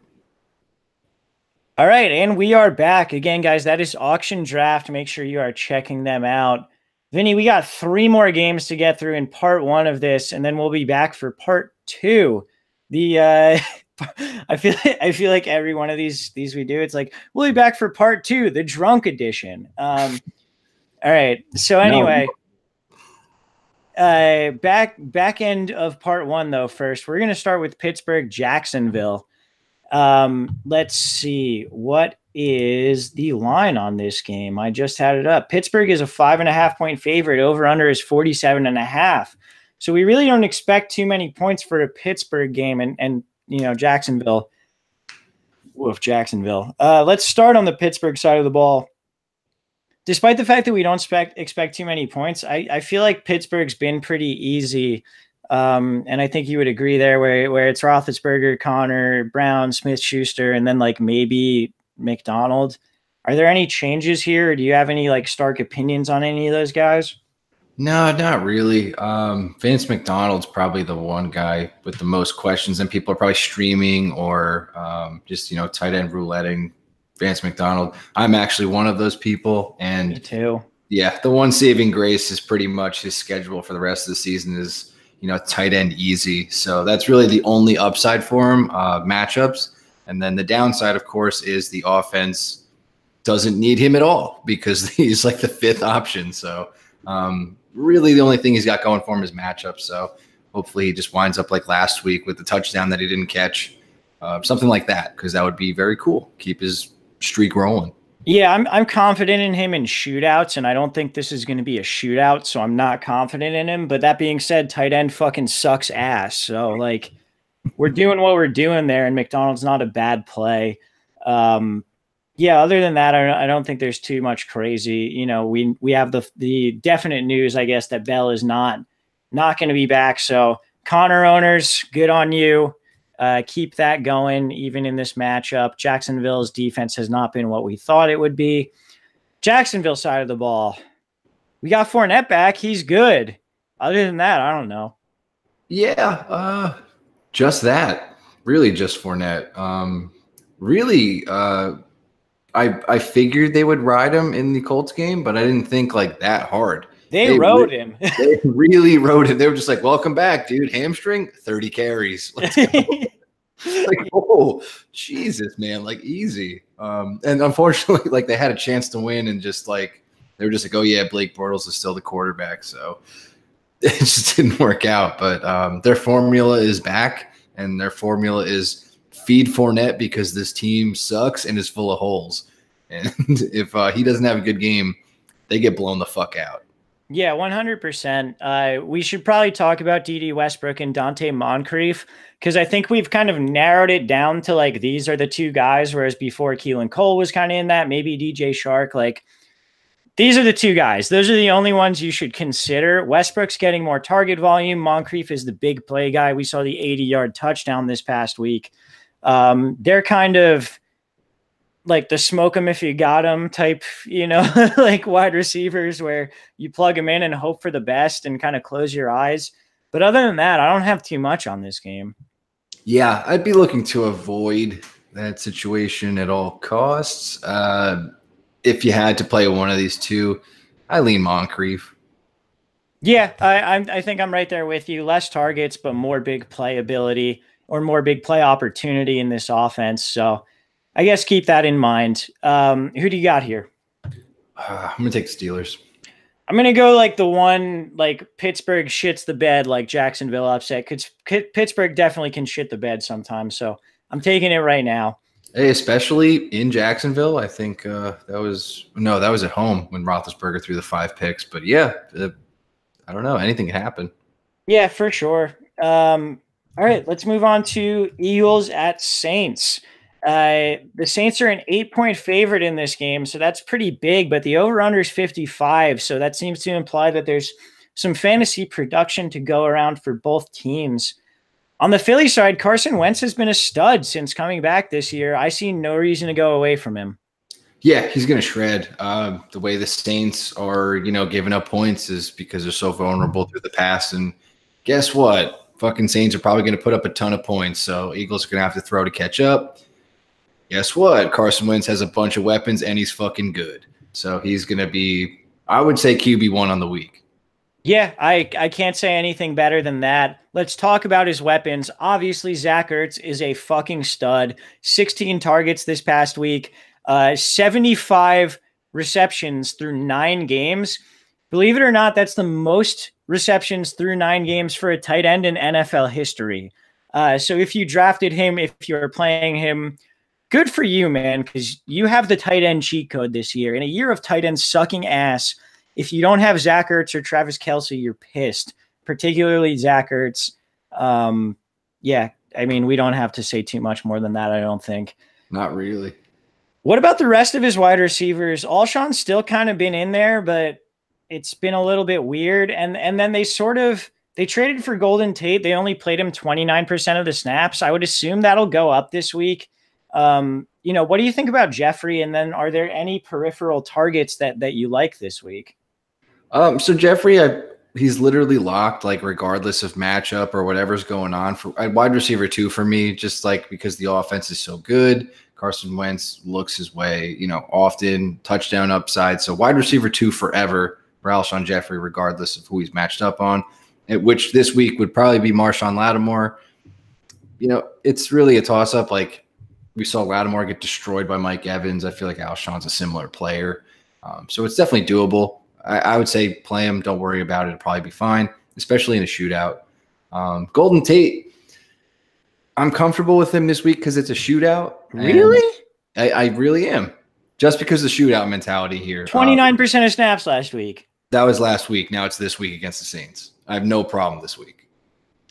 A: All right, and we are back again, guys. That is Auction Draft. Make sure you are checking them out. Vinny, we got 3 more games to get through in part 1 of this, and then we'll be back for part 2. I feel like every one of these we do, it's like we'll be back for part 2, the drunk edition. All right. So anyway, back end of part 1 though. First, we're gonna start with Pittsburgh, Jacksonville. Let's see. What is the line on this game? I just had it up. Pittsburgh is a 5.5-point favorite. Over under is 47.5. So we really don't expect too many points for a Pittsburgh game and Jacksonville. Woof, Jacksonville. Let's start on the Pittsburgh side of the ball. Despite the fact that we don't expect too many points, I feel like Pittsburgh's been pretty easy. And I think you would agree there where it's Roethlisberger, Connor, Brown, Smith-Schuster, and then like maybe McDonald. Are there any changes here? Or do you have any like stark opinions on any of those guys?
B: No, not really. Vance McDonald's probably the one guy with the most questions, and people are probably streaming or just tight end rouletting Vance McDonald. I'm actually one of those people, and
A: me too.
B: Yeah, the one saving grace is pretty much his schedule for the rest of the season is tight end easy. So that's really the only upside for him, matchups. And then the downside, of course, is the offense doesn't need him at all because he's like the 5th option. So really the only thing he's got going for him is matchups. So hopefully he just winds up like last week with the touchdown that he didn't catch, something like that, because that would be very cool. Keep his streak rolling.
A: Yeah, I'm confident in him in shootouts, and I don't think this is going to be a shootout, so I'm not confident in him. But that being said, tight end fucking sucks ass. So, like, we're doing what we're doing there, and McDonald's not a bad play. Yeah, other than that, I don't think there's too much crazy. We have the definite news, I guess, that Bell is not going to be back. So, Connor owners, good on you. Keep that going even in this matchup. Jacksonville's defense has not been what we thought it would be. Jacksonville side of the ball, we got Fournette back. He's good. Other than that, I don't know.
B: Yeah, just that. Really just Fournette. I figured they would ride him in the Colts game, but I didn't think like that hard.
A: They rode him.
B: They really rode him. They were just like, welcome back, dude. Hamstring, 30 carries. Let's go. Like, oh, Jesus, man. Like, easy. And unfortunately, like, they had a chance to win and just like, they were just like, oh, yeah, Blake Bortles is still the quarterback. So it just didn't work out. But their formula is back, and their formula is feed Fournette because this team sucks and is full of holes. And if he doesn't have a good game, they get blown the fuck out.
A: Yeah, 100%. We should probably talk about D.D. Westbrook and Dante Moncrief because I think we've kind of narrowed it down to like these are the 2 guys, whereas before Keelan Cole was kind of in that, maybe DJ Shark. Like these are the 2 guys. Those are the only ones you should consider. Westbrook's getting more target volume. Moncrief is the big play guy. We saw the 80-yard touchdown this past week. They're kind of like the smoke them if you got them type, like wide receivers where you plug them in and hope for the best and kind of close your eyes. But other than that, I don't have too much on this game.
B: Yeah, I'd be looking to avoid that situation at all costs. If you had to play one of these 2, I lean Moncrief.
A: Yeah, I think I'm right there with you. Less targets, but more big play ability or more big play opportunity in this offense. So I guess keep that in mind. Who do you got here?
B: I'm going to take the Steelers.
A: I'm going to go like the one, like Pittsburgh shits the bed like Jacksonville upset. Pittsburgh definitely can shit the bed sometimes. So I'm taking it right now.
B: Hey, especially in Jacksonville. I think that was at home when Roethlisberger threw the 5 picks. But yeah, I don't know. Anything can happen.
A: Yeah, for sure. All right, let's move on to Eagles at Saints. The Saints are an 8-point favorite in this game, so that's pretty big, but the over-under is 55, so that seems to imply that there's some fantasy production to go around for both teams. On the Philly side, Carson Wentz has been a stud since coming back this year. I see no reason to go away from him.
B: Yeah, he's going to shred. The way the Saints are, giving up points is because they're so vulnerable through the pass. And guess what? Fucking Saints are probably going to put up a ton of points. So Eagles are going to have to throw to catch up. Guess what? Carson Wentz has a bunch of weapons and he's fucking good. So he's going to be, I would say, QB1 on the week.
A: Yeah, I can't say anything better than that. Let's talk about his weapons. Obviously, Zach Ertz is a fucking stud. 16 targets this past week. 75 receptions through 9 games. Believe it or not, that's the most receptions through 9 games for a tight end in NFL history. So if you drafted him, if you're playing him, good for you, man, because you have the tight end cheat code this year. In a year of tight ends sucking ass, if you don't have Zach Ertz or Travis Kelce, you're pissed, particularly Zach Ertz. Yeah, I mean, we don't have to say too much more than that, I don't think.
B: Not really.
A: What about the rest of his wide receivers? Alshon's still kind of been in there, but it's been a little bit weird. And then they traded for Golden Tate. They only played him 29% of the snaps. I would assume that'll go up this week. What do you think about Jeffrey? And then are there any peripheral targets that you like this week?
B: So Jeffrey, he's literally locked, like regardless of matchup or whatever's going on. For wide receiver 2 for me, just like because the offense is so good. Carson Wentz looks his way, often touchdown upside. So wide receiver 2 forever for Alshon Jeffrey, regardless of who he's matched up on, which this week would probably be Marshawn Lattimore. It's really a toss up. Like we saw Lattimore get destroyed by Mike Evans. I feel like Alshon's a similar player. So it's definitely doable. I would say play him. Don't worry about it. It'll probably be fine, especially in a shootout. Golden Tate, I'm comfortable with him this week because it's a shootout.
A: Really?
B: I really am. Just because of the shootout mentality here.
A: 29% of snaps last week.
B: That was last week. Now it's this week against the Saints. I have no problem this week.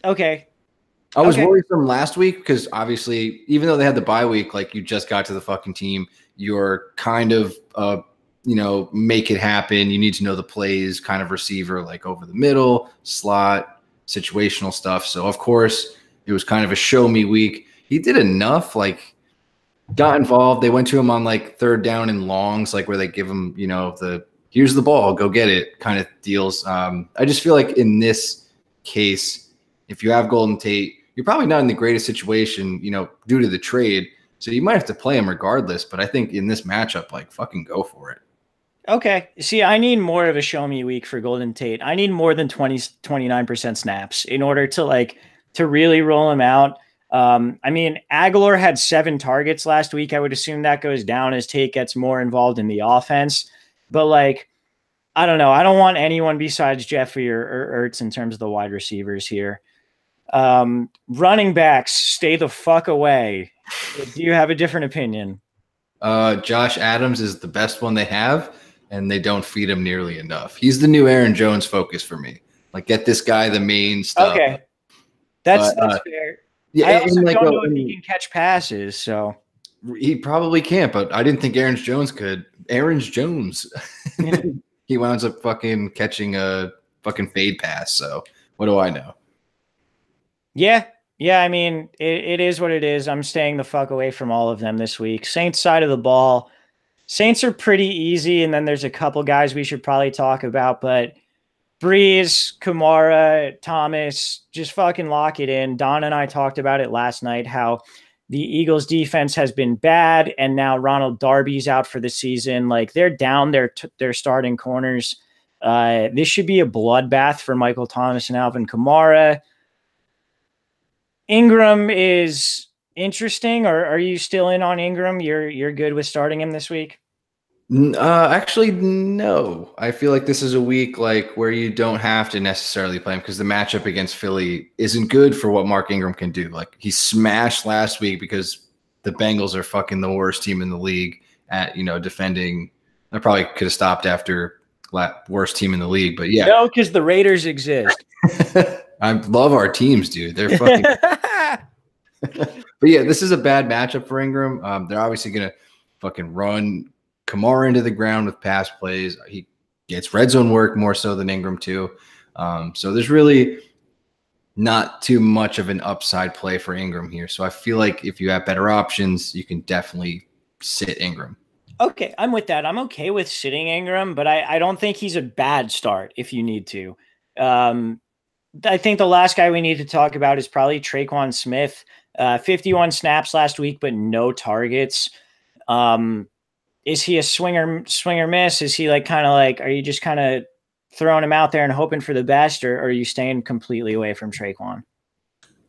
A: Okay.
B: I was worried from last week because obviously, even though they had the bye week, like you just got to the fucking team, you're kind of make it happen. You need to know the plays, kind of receiver, like over the middle, slot, situational stuff. So, of course, it was kind of a show me week. He did enough, like got involved. They went to him on like 3rd down and longs, like where they give him, here's the ball, go get it kind of deals. I just feel like in this case, if you have Golden Tate, you're probably not in the greatest situation, due to the trade. So you might have to play him regardless. But I think in this matchup, like fucking go for it.
A: Okay. See, I need more of a show me week for Golden Tate. I need more than 29% snaps in order to really roll him out. I mean, Aguilar had 7 targets last week. I would assume that goes down as Tate gets more involved in the offense. But I don't know. I don't want anyone besides Jeffrey or Ertz in terms of the wide receivers here. Running backs, stay the fuck away. Do you have a different opinion?
B: Josh Adams is the best one they have, and they don't feed him nearly enough. He's the new Aaron Jones focus for me. Like, get this guy the main stuff.
A: Okay. That's fair. Yeah, I also don't know if he can catch passes, so.
B: He probably can't, but I didn't think Aaron Jones could. Aaron Jones. He winds up fucking catching a fucking fade pass, so what do I know?
A: Yeah, I mean, it is what it is. I'm staying the fuck away from all of them this week. Saints side of the ball. Saints are pretty easy, and then there's a couple guys we should probably talk about, but Breeze, Kamara, Thomas, just fucking lock it in. Don and I talked about it last night, how the Eagles defense has been bad, and now Ronald Darby's out for the season. Like, they're down their starting corners. This should be a bloodbath for Michael Thomas and Alvin Kamara. Ingram is interesting, or are you still in on Ingram? You're good with starting him this week?
B: Actually, no. I feel like this is a week like where you don't have to necessarily play him because the matchup against Philly isn't good for what Mark Ingram can do. Like, he smashed last week because the Bengals are fucking the worst team in the league at, defending. I probably could have stopped after worst team in the league, but yeah.
A: No, because the Raiders exist.
B: I love our teams, dude. They're fucking. But yeah, this is a bad matchup for Ingram. They're obviously gonna fucking run Kamara into the ground with pass plays. He gets red zone work more so than Ingram too. So there's really not too much of an upside play for Ingram here. So I feel like if you have better options, you can definitely sit Ingram.
A: Okay, I'm with that. I'm okay with sitting Ingram, but I don't think he's a bad start if you need to. I think the last guy we need to talk about is probably Traquan Smith. 51 snaps last week, but no targets. Is he a swinger miss? Is he are you just kind of throwing him out there and hoping for the best, or are you staying completely away from Traquan?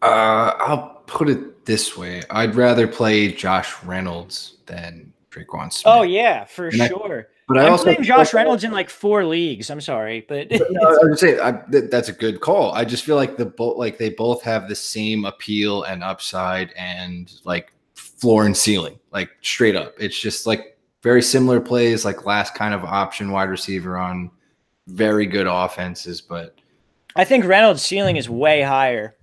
B: I'll put it this way. I'd rather play Josh Reynolds than Traquan Smith.
A: Oh yeah, for sure. But I'm playing Josh Reynolds in like 4 leagues. I'm sorry, but
B: no, I would say that's a good call. I just feel like they both have the same appeal and upside and like floor and ceiling, like straight up. It's just like very similar plays, like last kind of option wide receiver on very good offenses. But
A: I think Reynolds' ceiling is way higher.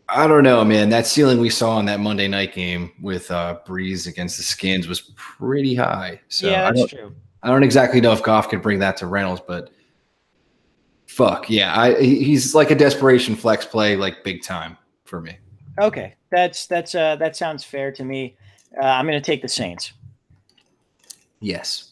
B: I don't know, man. That ceiling we saw in that Monday night game with Breeze against the Skins was pretty high. So
A: yeah, that's true.
B: I don't exactly know if Goff could bring that to Reynolds, but fuck yeah, he's like a desperation flex play, like big time for me.
A: Okay, that sounds fair to me. I'm going to take the Saints.
B: Yes.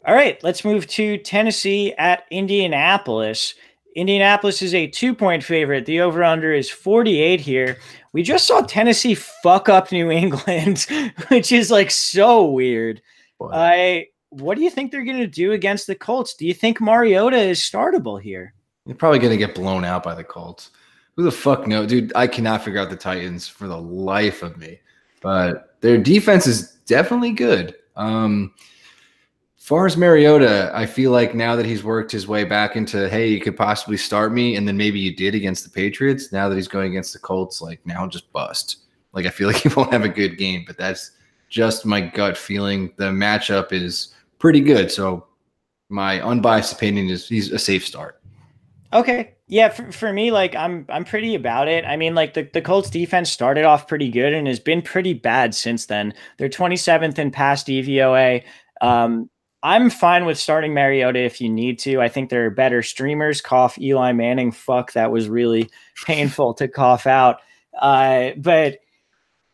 A: All right, let's move to Tennessee at Indianapolis. Indianapolis is a 2-point favorite. The over-under is 48 here. We just saw Tennessee fuck up New England, which is like so weird. What do you think they're going to do against the Colts? Do you think Mariota is startable here?
B: They're probably going to get blown out by the Colts. Who the fuck knows? Dude, I cannot figure out the Titans for the life of me. But their defense is definitely good. As far as Mariota, I feel like now that he's worked his way back into, hey, you could possibly start me, and then maybe you did against the Patriots. Now that he's going against the Colts, like now just bust. Like I feel like he won't have a good game, but that's just my gut feeling. The matchup is pretty good, so my unbiased opinion is he's a safe start.
A: Okay, yeah, for me, like I'm pretty about it. I mean, like the Colts defense started off pretty good and has been pretty bad since then. They're 27th in pass DVOA. I'm fine with starting Mariota if you need to. I think there are better streamers. Cough Eli Manning. Fuck, that was really painful to cough out. But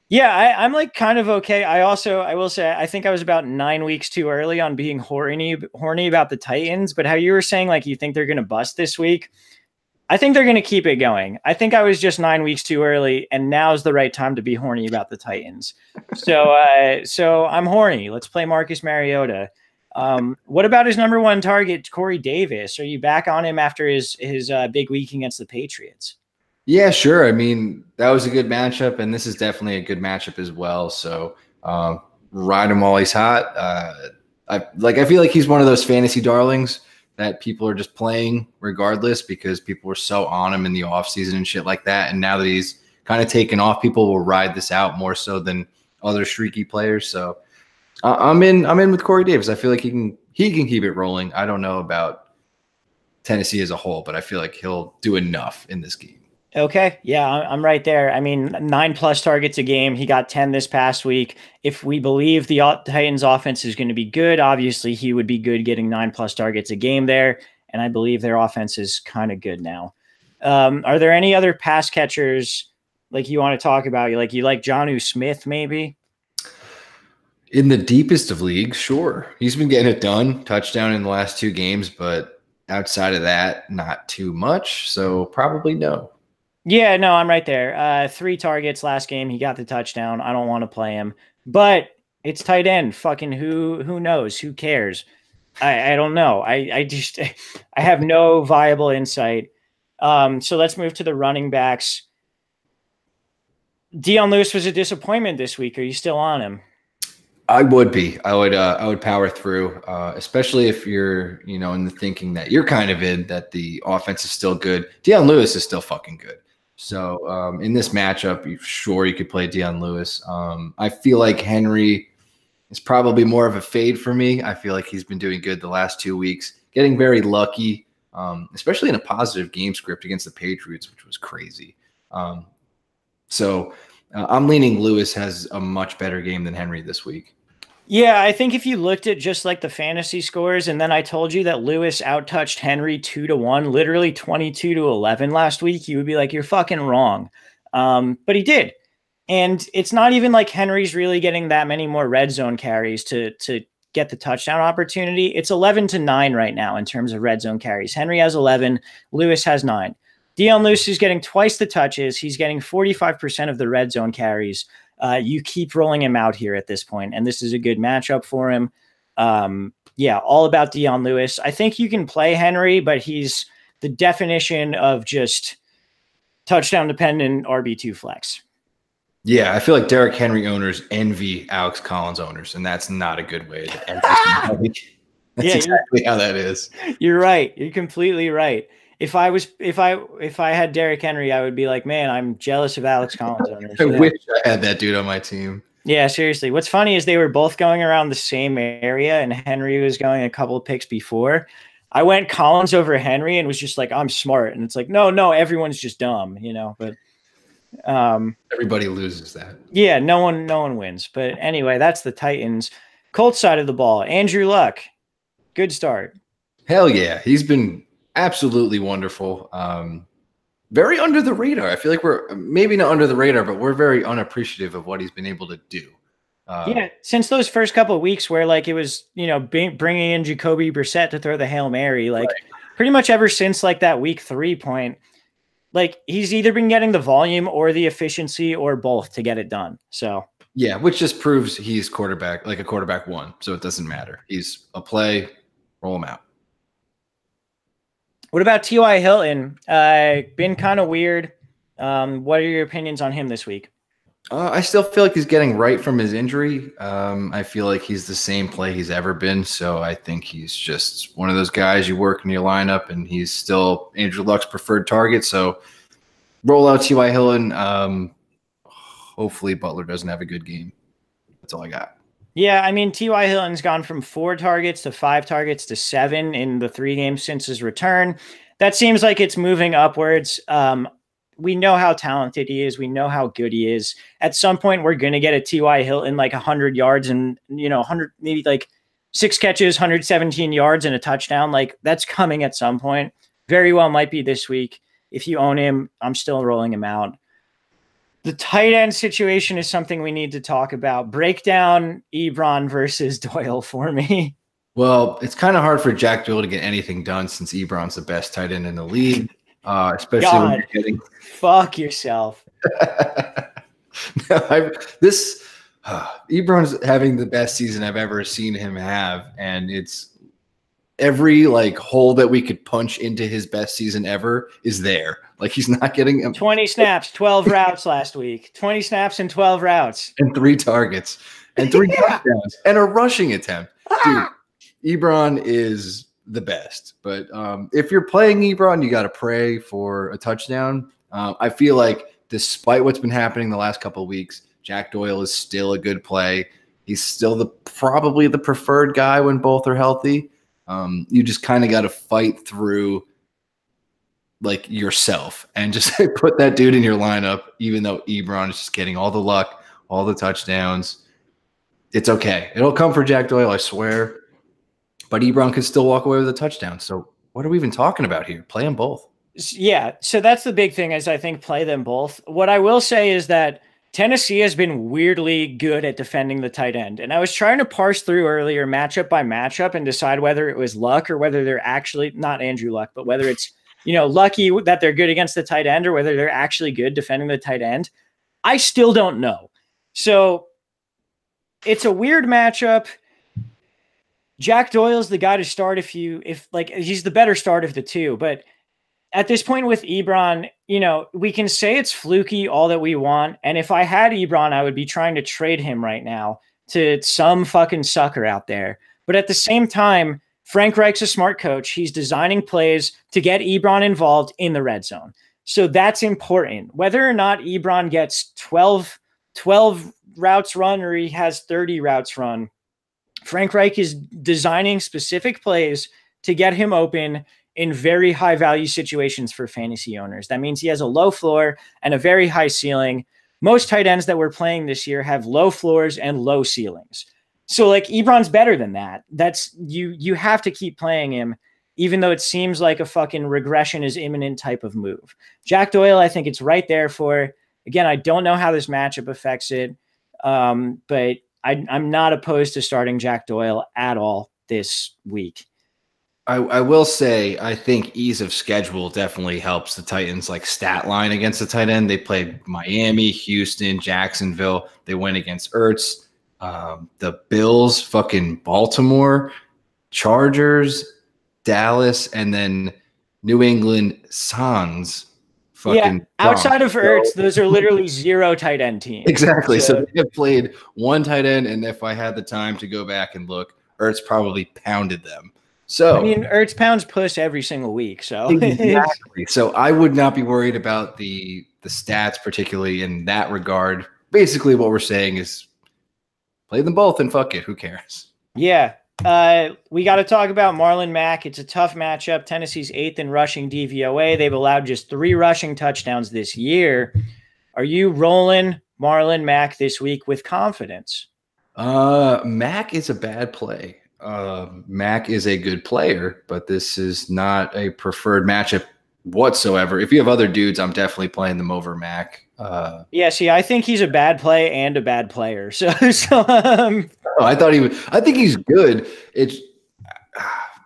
A: yeah, I'm like kind of okay. I will say, I think I was about 9 weeks too early on being horny about the Titans. But how you were saying, like, you think they're going to bust this week? I think they're going to keep it going. I think I was just 9 weeks too early, and now's the right time to be horny about the Titans. So I'm horny. Let's play Marcus Mariota. What about his number 1 target, Corey Davis? Are you back on him after his big week against the Patriots?
B: Yeah, sure. I mean, that was a good matchup, and this is definitely a good matchup as well. So ride him while he's hot. I feel like he's one of those fantasy darlings that people are just playing regardless because people were so on him in the offseason and shit like that. And now that he's kind of taken off, people will ride this out more so than other streaky players. So I'm in with Corey Davis. I feel like he can keep it rolling. I don't know about Tennessee as a whole, but I feel like he'll do enough in this game.
A: Okay. Yeah, I'm right there. I mean, 9+ targets a game. He got 10 this past week. If we believe the Titans offense is going to be good, obviously he would be good getting 9+ targets a game there. And I believe their offense is kind of good now. Are there any other pass catchers like you want to talk about? You like Jonnu Smith maybe?
B: In the deepest of leagues, sure. He's been getting it done. Touchdown in the last 2 games, but outside of that, not too much. So probably no.
A: Yeah, no, I'm right there. 3 targets last game. He got the touchdown. I don't want to play him, but it's tight end. Fucking who knows? Who cares? I don't know. I have no viable insight. So let's move to the running backs. Dion Lewis was a disappointment this week. Are you still on him?
B: I would be. I would power through, especially if you're, in the thinking that you're kind of in that the offense is still good. Dion Lewis is still fucking good. So in this matchup, sure, you could play Dion Lewis. I feel like Henry is probably more of a fade for me. I feel like he's been doing good the last 2 weeks, getting very lucky, especially in a positive game script against the Patriots, which was crazy. So I'm leaning Lewis has a much better game than Henry this week.
A: Yeah, I think if you looked at just like the fantasy scores, and then I told you that Lewis outtouched Henry 2-1, literally 22-11 last week, you would be like, you're fucking wrong. But he did. And it's not even like Henry's really getting that many more red zone carries to get the touchdown opportunity. It's 11-9 right now in terms of red zone carries. Henry has 11, Lewis has 9. Dion Lewis is getting twice the touches. He's getting 45% of the red zone carries. You keep rolling him out here at this point, and this is a good matchup for him. Yeah, all about Dion Lewis. I think you can play Henry, but he's the definition of just touchdown-dependent RB2 flex.
B: Yeah, I feel like Derrick Henry owners envy Alex Collins owners, and that's not a good way to envy somebody. That's exactly how that is.
A: You're right. You're completely right. If I had Derrick Henry, I would be like, man, I'm jealous of Alex Collins owners.
B: I wish I had that dude on my team.
A: Yeah, seriously. What's funny is they were both going around the same area, and Henry was going a couple of picks before. I went Collins over Henry and was just like, I'm smart. And it's like, no, everyone's just dumb, But
B: everybody loses that.
A: Yeah, no one wins. But anyway, that's the Titans. Colts side of the ball. Andrew Luck. Good start.
B: Hell yeah. He's been absolutely wonderful. Very under the radar. I feel like we're maybe not under the radar, but we're very unappreciative of what he's been able to do.
A: Yeah, since those first couple of weeks where like it was, bringing in Jacoby Brissett to throw the Hail Mary, like pretty much ever since like that week 3 point, like he's either been getting the volume or the efficiency or both to get it done. So
B: yeah, which just proves he's quarterback, like a quarterback one. So it doesn't matter. He's a play, roll him out.
A: What about T.Y. Hilton? Been kind of weird. What are your opinions on him this week?
B: I still feel like he's getting right from his injury. I feel like he's the same play he's ever been. So I think he's just one of those guys you work in your lineup, and he's still Andrew Luck's preferred target. So roll out T.Y. Hilton. Hopefully Butler doesn't have a good game. That's all I got.
A: Yeah, I mean, T.Y. Hilton's gone from 4 targets to 5 targets to 7 in the 3 games since his return. That seems like it's moving upwards. We know how talented he is. We know how good he is. At some point, we're going to get a T.Y. Hilton like 100 yards and, 100, maybe like 6 catches, 117 yards and a touchdown. Like that's coming at some point. Very well might be this week. If you own him, I'm still rolling him out. The tight end situation is something we need to talk about. Break down Ebron versus Doyle for me.
B: Well, it's kind of hard for Jack Doyle to get anything done since Ebron's the best tight end in the league, especially when you're getting –
A: fuck yourself.
B: Ebron's having the best season I've ever seen him have, and it's every like hole that we could punch into his best season ever is there. Like he's not getting
A: 20 snaps, 12 routes last week. 20 snaps and 12 routes.
B: And 3 targets and 3 touchdowns and a rushing attempt. Dude, Ebron is the best. But if you're playing Ebron, you got to pray for a touchdown. I feel like despite what's been happening the last couple of weeks, Jack Doyle is still a good play. He's still probably the preferred guy when both are healthy. You just kind of got to fight through like yourself and just put that dude in your lineup, even though Ebron is just getting all the luck, all the touchdowns. It's okay. It'll come for Jack Doyle, I swear. But Ebron could still walk away with a touchdown. So what are we even talking about here? Play them both.
A: Yeah, so that's the big thing is I think play them both. What I will say is that Tennessee has been weirdly good at defending the tight end. And I was trying to parse through earlier matchup by matchup and decide whether it was luck or whether they're actually not Andrew Luck, but whether it's, lucky that they're good against the tight end or whether they're actually good defending the tight end. I still don't know. So it's a weird matchup. Jack Doyle's the guy to start if he's the better start of the two, but at this point with Ebron, we can say it's fluky all that we want. And if I had Ebron, I would be trying to trade him right now to some fucking sucker out there. But at the same time, Frank Reich's a smart coach. He's designing plays to get Ebron involved in the red zone. So that's important. Whether or not Ebron gets 12 routes run or he has 30 routes run, Frank Reich is designing specific plays to get him open in very high value situations for fantasy owners. That means he has a low floor and a very high ceiling. Most tight ends that we're playing this year have low floors and low ceilings. So like Ebron's better than that. That's you have to keep playing him, even though it seems like a fucking regression is imminent type of move. Jack Doyle, I think it's right there for. Again, I don't know how this matchup affects it, but I'm not opposed to starting Jack Doyle at all this week.
B: I will say I think ease of schedule definitely helps the Titans like stat line against the tight end. They played Miami, Houston, Jacksonville. They went against Ertz, the Bills, fucking Baltimore, Chargers, Dallas, and then New England Suns.
A: Yeah, outside of Ertz, those are literally 0 tight end teams.
B: Exactly. So they have played one tight end, and if I had the time to go back and look, Ertz probably pounded them. So
A: I mean, Ertz pounds push every single week. So
B: exactly. So I would not be worried about the stats, particularly in that regard. Basically, what we're saying is play them both and fuck it. Who cares?
A: Yeah. We got to talk about Marlon Mack. It's a tough matchup. Tennessee's 8th in rushing DVOA. They've allowed just 3 rushing touchdowns this year. Are you rolling Marlon Mack this week with confidence?
B: Mack is a bad play. Mack is a good player, but this is not a preferred matchup whatsoever. If you have other dudes, I'm definitely playing them over Mack.
A: Yeah, see, I think he's a bad play and a bad player. So
B: I think he's good. It's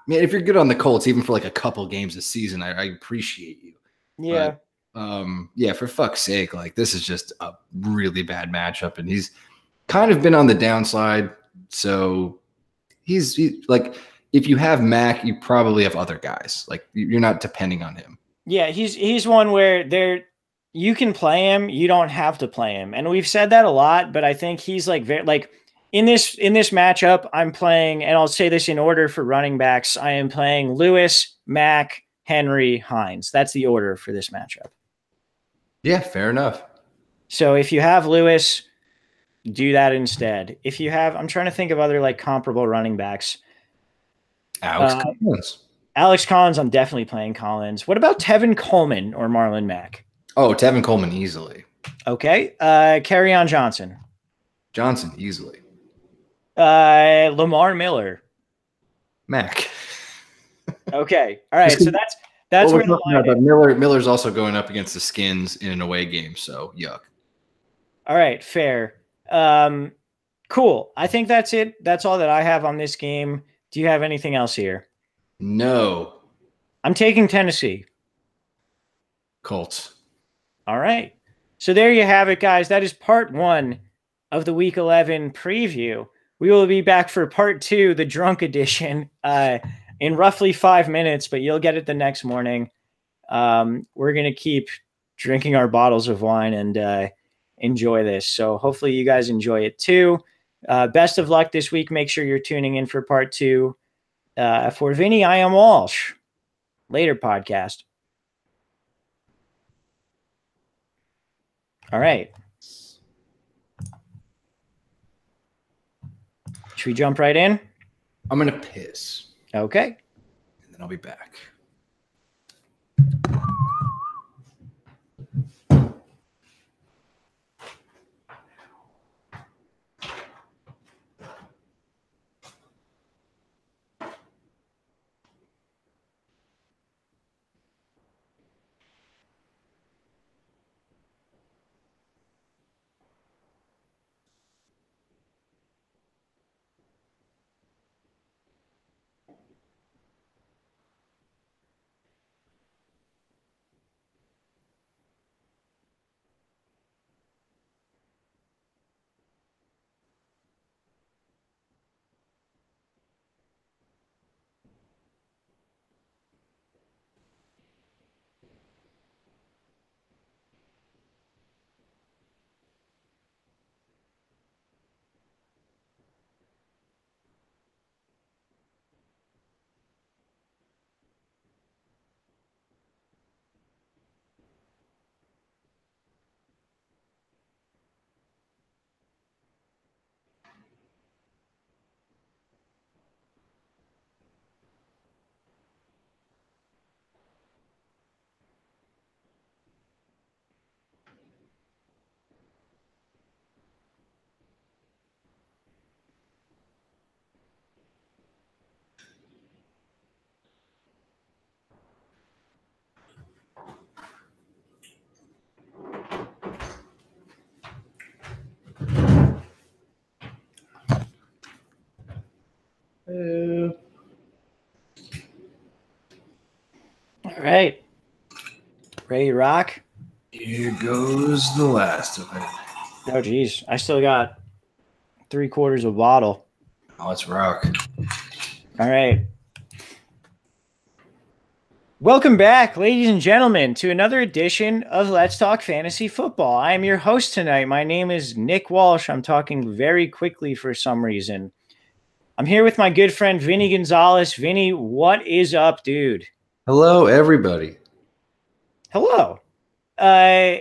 B: man, if you're good on the Colts, even for like a couple games a season, I appreciate you.
A: Yeah.
B: But, yeah, for fuck's sake, like this is just a really bad matchup, and he's kind of been on the downside. So he's like, if you have Mac, you probably have other guys. Like you're not depending on him.
A: Yeah, he's one where you can play him, you don't have to play him. And we've said that a lot, but I think he's like very like in this matchup, I'm playing, and I'll say this in order for running backs. I am playing Lewis, Mack, Henry, Hines. That's the order for this matchup.
B: Yeah, fair enough.
A: So if you have Lewis, do that instead. If you have, I'm trying to think of other like comparable running backs.
B: Alex Collins.
A: Alex Collins, I'm definitely playing Collins. What about Tevin Coleman or Marlon Mack?
B: Oh, Tevin Coleman easily.
A: Okay. Kerryon Johnson.
B: Johnson easily.
A: Lamar Miller.
B: Mac.
A: Okay. All right. So that's where the line is.
B: Miller's also going up against the Skins in an away game, so yuck.
A: All right, fair. Cool. I think that's it. That's all that I have on this game. Do you have anything else here?
B: No.
A: I'm taking Tennessee.
B: Colts.
A: All right. So there you have it, guys. That is part 1 of the Week 11 preview. We will be back for part 2, the drunk edition, in roughly 5 minutes, but you'll get it the next morning. We're going to keep drinking our bottles of wine and enjoy this. So hopefully you guys enjoy it too. Best of luck this week. Make sure you're tuning in for part 2. For Vinny, I am Walsh. Later, podcast. All right. Should we jump right in?
B: I'm going to piss.
A: Okay.
B: And then I'll be back.
A: All right. Ready to rock?
B: Here goes the last of it.
A: Oh, geez. I still got 3/4 of a bottle.
B: Oh, let's rock.
A: All right. Welcome back, ladies and gentlemen, to another edition of Let's Talk Fantasy Football. I am your host tonight. My name is Nick Walsh. I'm talking very quickly for some reason. I'm here with my good friend Vinny Gonzalez. Vinny, what is up, dude?
B: Hello, everybody.
A: Hello. Yeah,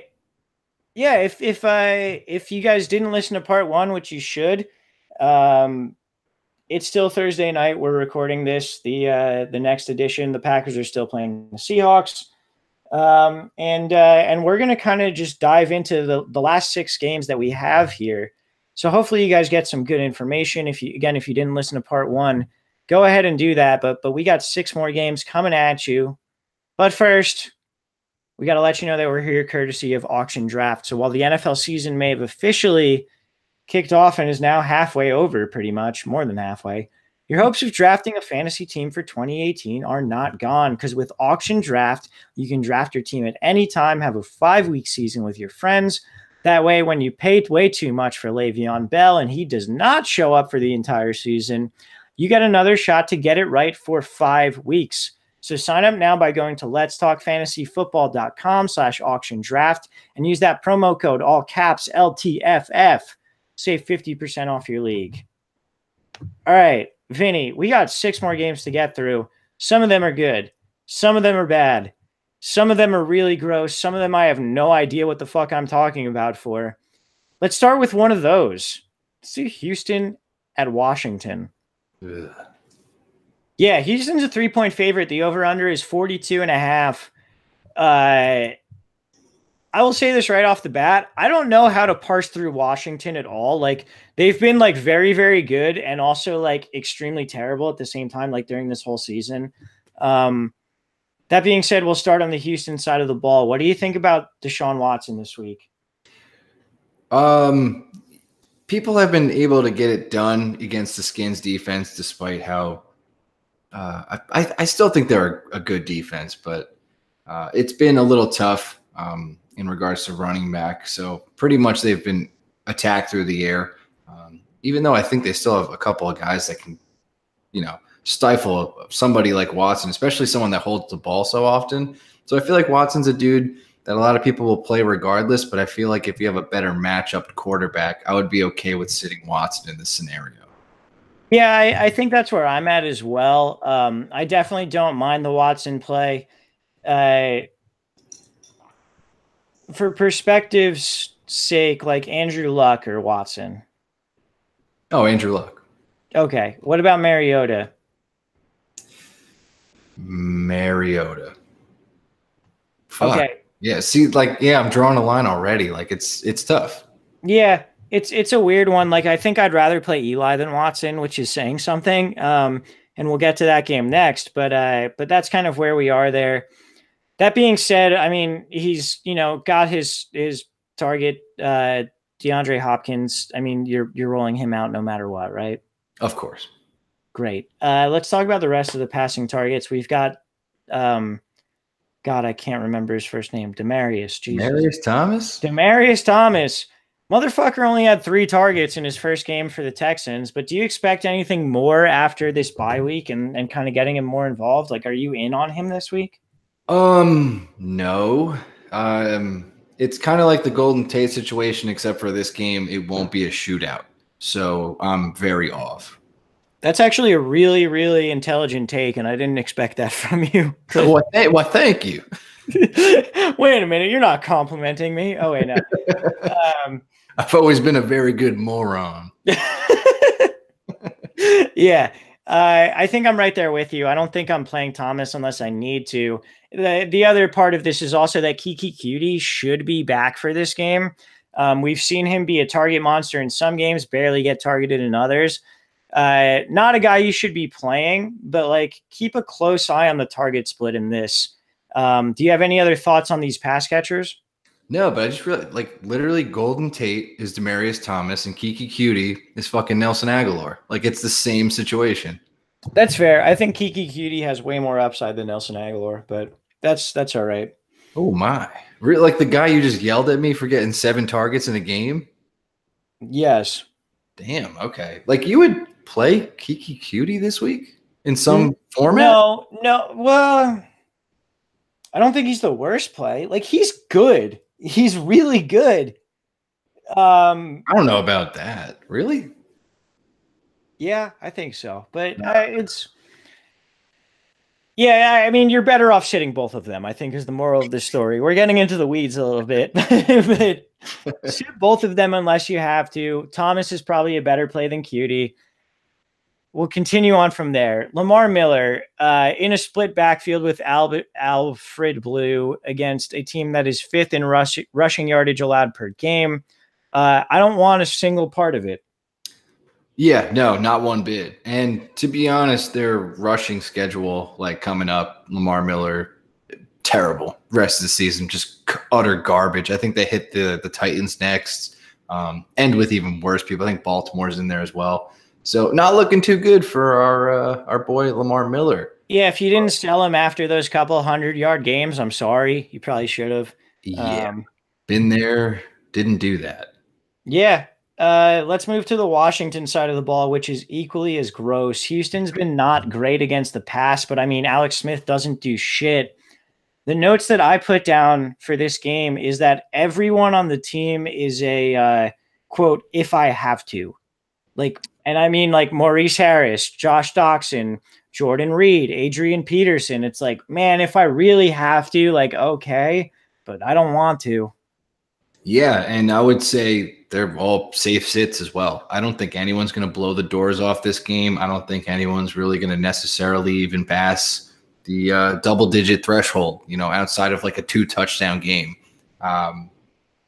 A: if you guys didn't listen to part one, which you should, it's still Thursday night. We're recording this. The next edition, the Packers are still playing the Seahawks, and we're gonna kind of just dive into the last 6 games that we have here. So hopefully you guys get some good information. If you didn't listen to part one, go ahead and do that. But we got 6 more games coming at you. But first, we got to let you know that we're here courtesy of Auction Draft. So while the NFL season may have officially kicked off and is now halfway over, pretty much, more than halfway, your hopes of drafting a fantasy team for 2018 are not gone, because with Auction Draft, you can draft your team at any time, have a 5-week season with your friends. That way, when you paid way too much for Le'Veon Bell and he does not show up for the entire season, you get another shot to get it right for 5 weeks. So sign up now by going to letstalkfantasyfootball.com/auction draft and use that promo code, all caps, LTFF. Save 50% off your league. All right, Vinny, we got 6 more games to get through. Some of them are good. Some of them are bad. Some of them are really gross. Some of them I have no idea what the fuck I'm talking about for. Let's start with one of those. Let's do Houston at Washington.
B: Ugh.
A: Yeah, Houston's a 3-point favorite. The over-under is 42.5. I will say this right off the bat. I don't know how to parse through Washington at all. Like, they've been like very, very good and also like extremely terrible at the same time, like during this whole season. That being said, we'll start on the Houston side of the ball. What do you think about Deshaun Watson this week?
B: People have been able to get it done against the Skins defense, despite how I still think they're a good defense, but it's been a little tough in regards to running back. So pretty much they've been attacked through the air, even though I think they still have a couple of guys that can, stifle somebody like Watson, especially someone that holds the ball so often. So I feel like Watson's a dude that a lot of people will play regardless, but I feel like if you have a better matchup quarterback, I would be okay with sitting Watson in this scenario.
A: Yeah, I think that's where I'm at as well. I definitely don't mind the Watson play. For perspective's sake, like Andrew Luck or Watson.
B: Oh, Andrew Luck.
A: Okay. What about Mariota?
B: Mariota. Fuck.
A: Okay.
B: Yeah. See, I'm drawing a line already. Like it's tough.
A: Yeah, it's a weird one. Like, I think I'd rather play Eli than Watson, which is saying something. And we'll get to that game next. But that's kind of where we are there. That being said, I mean, he's got his target, DeAndre Hopkins. I mean, you're rolling him out no matter what, right?
B: Of course.
A: Great. Let's talk about the rest of the passing targets. We've got, God, I can't remember his first name. Demarius. Jesus. Demarius Thomas. Motherfucker only had 3 targets in his first game for the Texans. But do you expect anything more after this bye week and kind of getting him more involved? Like, are you in on him this week?
B: No. It's kind of like the Golden Tate situation, except for this game, it won't be a shootout. So I'm very off.
A: That's actually a really, really intelligent take, and I didn't expect that from you.
B: Well, thank you.
A: Wait a minute, you're not complimenting me. Oh, wait, no.
B: I've always been a very good moron.
A: Yeah, I think I'm right there with you. I don't think I'm playing Thomas unless I need to. The other part of this is also that Kiki Cutie should be back for this game. We've seen him be a target monster in some games, barely get targeted in others. Not a guy you should be playing, but like keep a close eye on the target split in this. Do you have any other thoughts on these pass catchers?
B: No, but I just really literally Golden Tate is Demarius Thomas and Kiki Cutie is fucking Nelson Aguilar. Like it's the same situation.
A: That's fair. I think Kiki Cutie has way more upside than Nelson Aguilar, but That's all right.
B: Oh my. Really, like the guy you just yelled at me for getting 7 targets in a game?
A: Yes.
B: Damn, okay. Like you would play Kiki Cutie this week in some format?
A: No, no. Well, I don't think he's the worst play. Like he's good. He's really good.
B: I don't know about that. Really?
A: Yeah, I think so. But yeah, I mean, you're better off sitting both of them, I think is the moral of the story. We're getting into the weeds a little bit, but sit both of them unless you have to. Thomas is probably a better play than Cutie. We'll continue on from there. Lamar Miller in a split backfield with Alfred Blue against a team that is fifth in rushing yardage allowed per game. I don't want a single part of it.
B: Yeah, no, not one bit. And to be honest, their rushing schedule, like coming up, Lamar Miller, terrible. Rest of the season, just utter garbage. I think they hit the Titans next, and with even worse people. I think Baltimore's in there as well. So not looking too good for our boy Lamar Miller.
A: Yeah, if you didn't sell him after those couple 100-yard games, I'm sorry. You probably should have.
B: Yeah, been there, didn't do that.
A: Yeah. Let's move to the Washington side of the ball, which is equally as gross. Houston's been not great against the pass, but I mean, Alex Smith doesn't do shit. The notes that I put down for this game is that everyone on the team is a quote, if I have to. Like, and I mean like Maurice Harris, Josh Doxson, Jordan Reed, Adrian Peterson. It's like, man, if I really have to, like, okay, but I don't want to.
B: Yeah, and I would say they're all safe sits as well. I don't think anyone's going to blow the doors off this game. I don't think anyone's really going to necessarily even pass the double-digit threshold, outside of like a 2-touchdown game,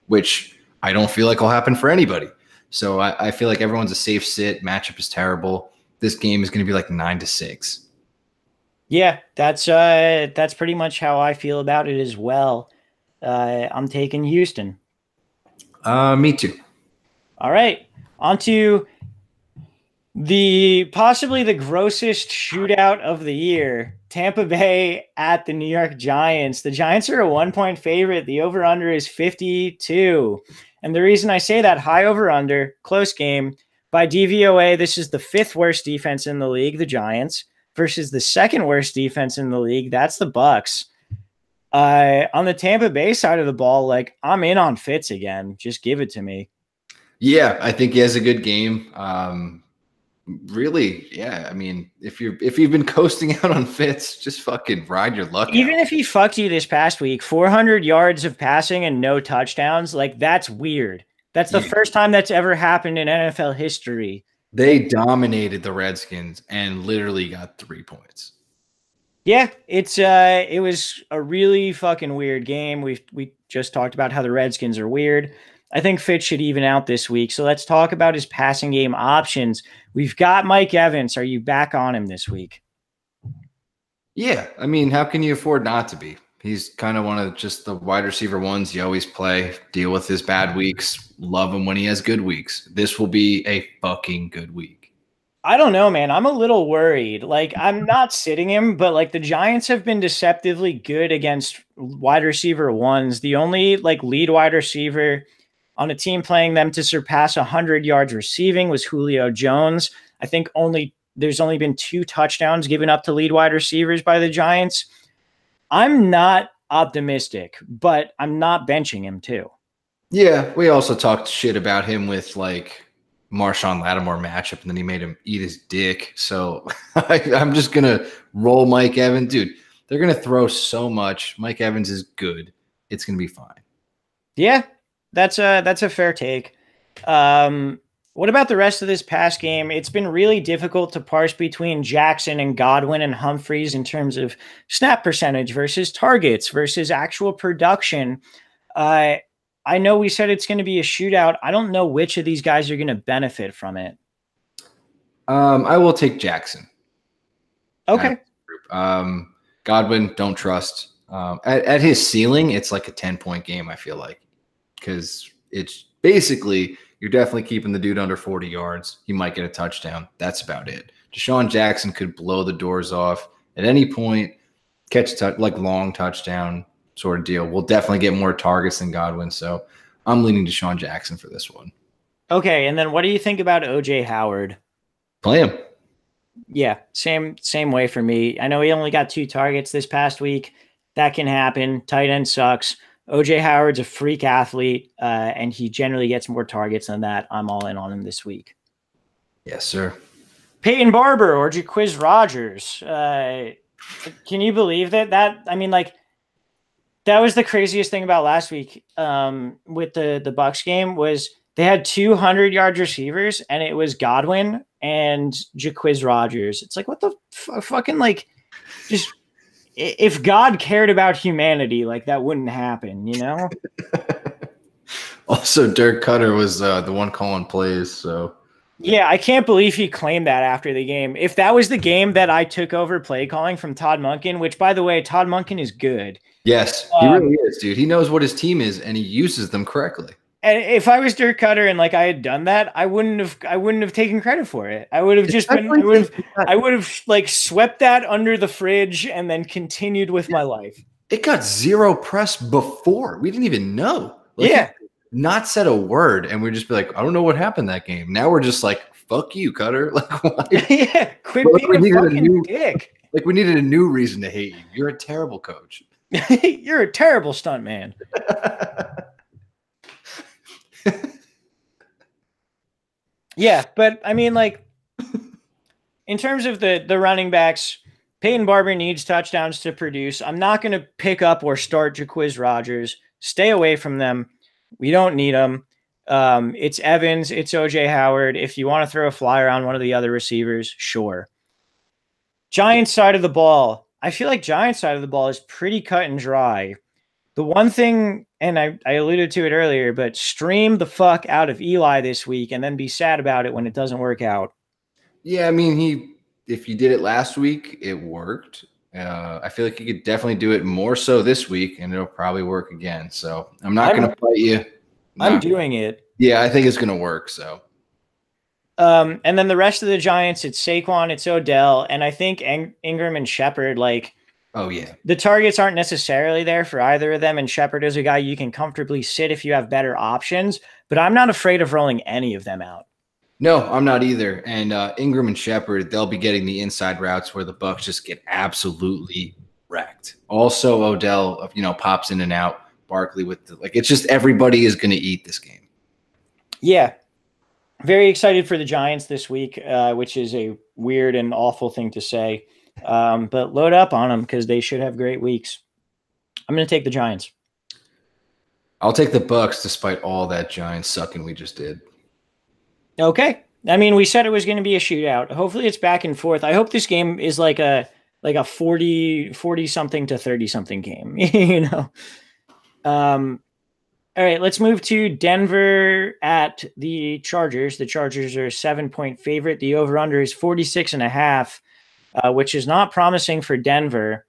B: which I don't feel like will happen for anybody. So I feel like everyone's a safe sit. Matchup is terrible. This game is going to be like 9-6.
A: Yeah, that's pretty much how I feel about it as well. I'm taking Houston.
B: Me too.
A: All right, on to possibly the grossest shootout of the year. Tampa Bay at the New York Giants. The Giants are a 1-point favorite. The over-under is 52. And the reason I say that, high over-under, close game. By DVOA, this is the 5th worst defense in the league, the Giants, versus the 2nd worst defense in the league. That's the Bucks. On the Tampa Bay side of the ball, like, I'm in on Fitz again. Just give it to me.
B: Yeah, I think he has a good game. Really, yeah. I mean, if you've been coasting out on Fitz, just fucking ride your luck.
A: Even if he fucked you this past week, 400 yards of passing and no touchdowns, like, that's weird. That's the first time that's ever happened in NFL history.
B: They dominated the Redskins and literally got 3 points.
A: Yeah, it was a really fucking weird game. We just talked about how the Redskins are weird. I think Fitz should even out this week. So let's talk about his passing game options. We've got Mike Evans. Are you back on him this week?
B: Yeah, I mean, how can you afford not to be? He's kind of one of just the wide receiver ones you always play, deal with his bad weeks, love him when he has good weeks. This will be a fucking good week.
A: I don't know, man. I'm a little worried. Like, I'm not sitting him, but like the Giants have been deceptively good against wide receiver ones. The only like lead wide receiver on a team playing them to surpass 100 yards receiving was Julio Jones. I think there's only been 2 touchdowns given up to lead wide receivers by the Giants. I'm not optimistic, but I'm not benching him too.
B: Yeah, we also talked shit about him with like Marshawn Lattimore matchup, and then he made him eat his dick. So I'm just going to roll Mike Evans. Dude, they're going to throw so much. Mike Evans is good. It's going to be fine.
A: Yeah, that's a fair take. What about the rest of this pass game? It's been really difficult to parse between Jackson and Godwin and Humphreys in terms of snap percentage versus targets versus actual production. I know we said it's going to be a shootout. I don't know which of these guys are going to benefit from it.
B: I will take Jackson.
A: Okay.
B: Godwin, don't trust. At his ceiling, it's like a 10-point game, I feel like, because it's basically you're definitely keeping the dude under 40 yards. He might get a touchdown. That's about it. Deshaun Jackson could blow the doors off at any point. like long touchdown sort of deal. We'll definitely get more targets than Godwin. So I'm leaning Deshaun Jackson for this one.
A: Okay, and then what do you think about OJ Howard?
B: Play him.
A: Yeah, same way for me. I know he only got 2 targets this past week. That can happen. Tight end sucks. OJ Howard's a freak athlete, and he generally gets more targets than that. I'm all in on him this week.
B: Yes, sir.
A: Peyton Barber or Jaquiz Rogers. Can you believe that? I mean, like, that was the craziest thing about last week with the Bucs game was they had 200-yard receivers, and it was Godwin and Jaquiz Rogers. It's like, what the fucking, like, just if God cared about humanity, like, that wouldn't happen, you know?
B: Also, Dirk Cutter was the one calling plays, so.
A: Yeah, I can't believe he claimed that after the game. If that was the game that I took over play calling from Todd Monken, which, by the way, Todd Monken is good.
B: Yes, he really is, dude. He knows what his team is, and he uses them correctly.
A: And if I was Dirk Cutter and like I had done that, I wouldn't have taken credit for it. I would have just been, I would have like swept that under the fridge and then continued with my life.
B: It got 0 press before. We didn't even know. Like,
A: yeah.
B: Not said a word, and we'd just be like, I don't know what happened that game. Now we're just like, fuck you, Cutter. Like, why?
A: Yeah, quit being a fucking dick.
B: Like, we needed a new reason to hate you. You're a terrible coach.
A: You're a terrible stunt man. Yeah, but I mean, like, in terms of the running backs, Peyton Barber needs touchdowns to produce. I'm not going to pick up or start Jaquiz Rogers. Stay away from them. We don't need them. It's Evans. It's OJ Howard. If you want to throw a flyer on one of the other receivers, sure. Giants side of the ball. I feel like Giants side of the ball is pretty cut and dry. The one thing, and I alluded to it earlier, but stream the fuck out of Eli this week and then be sad about it when it doesn't work out.
B: Yeah, I mean, if you did it last week, it worked. I feel like you could definitely do it more so this week, and it'll probably work again. So I'm not going to fight you.
A: I'm doing it.
B: Yeah, I think it's going to work. So,
A: and then the rest of the Giants, it's Saquon, it's Odell, and I think Ingram and Shepard, like,
B: oh yeah,
A: the targets aren't necessarily there for either of them. And Shepard is a guy you can comfortably sit if you have better options. But I'm not afraid of rolling any of them out.
B: No, I'm not either. And Ingram and Shepard, they'll be getting the inside routes where the Bucs just get absolutely wrecked. Also, Odell, pops in and out. Barkley with it's just everybody is going to eat this game.
A: Yeah, very excited for the Giants this week, which is a weird and awful thing to say. But load up on them because they should have great weeks. I'm going to take the Giants.
B: I'll take the Bucs despite all that Giants sucking we just did.
A: Okay. I mean, we said it was going to be a shootout. Hopefully it's back and forth. I hope this game is like a 40 something to 30 something game, All right, let's move to Denver at the Chargers. The Chargers are a 7-point favorite. The over-under is 46.5, which is not promising for Denver.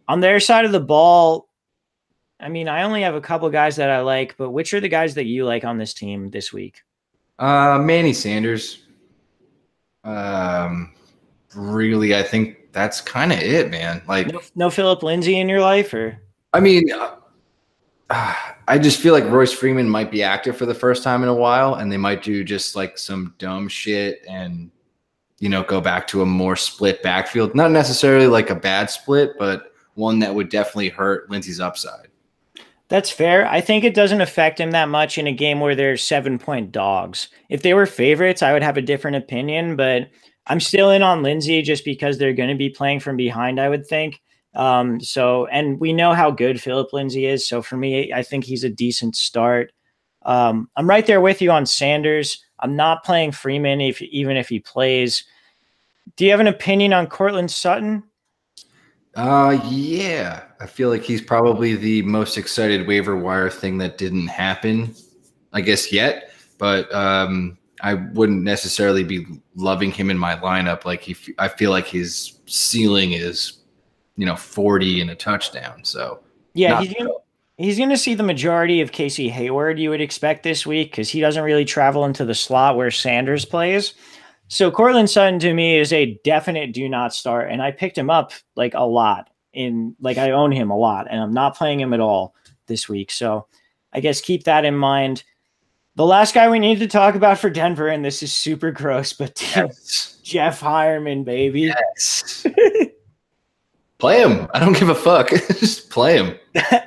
A: On their side of the ball, I mean, I only have a couple guys that I like, but which are the guys that you like on this team this week?
B: Manny Sanders. Really, I think that's kind of it, man. Like,
A: no Phillip Lindsay in your life, or?
B: I mean, I just feel like Royce Freeman might be active for the first time in a while, and they might do just like some dumb shit and, go back to a more split backfield. Not necessarily like a bad split, but one that would definitely hurt Lindsay's upside.
A: That's fair. I think it doesn't affect him that much in a game where they're 7-point dogs. If they were favorites, I would have a different opinion, but I'm still in on Lindsay just because they're going to be playing from behind, I would think. And we know how good Phillip Lindsay is. So for me, I think he's a decent start. I'm right there with you on Sanders. I'm not playing Freeman even if he plays. Do you have an opinion on Cortland Sutton?
B: Yeah, I feel like he's probably the most excited waiver wire thing that didn't happen, I guess, yet. But I wouldn't necessarily be loving him in my lineup. Like I feel like his ceiling is, 40 and a touchdown. So
A: yeah, he's gonna see the majority of Casey Hayward you would expect this week because he doesn't really travel into the slot where Sanders plays. So Cortland Sutton to me is a definite do not start, and I picked him up like a lot I own him a lot, and I'm not playing him at all this week. So I guess keep that in mind. The last guy we need to talk about for Denver, and this is super gross, but
B: Yes.
A: Jeff Hireman, baby.
B: Yes. Play him. I don't give a fuck. Just play him.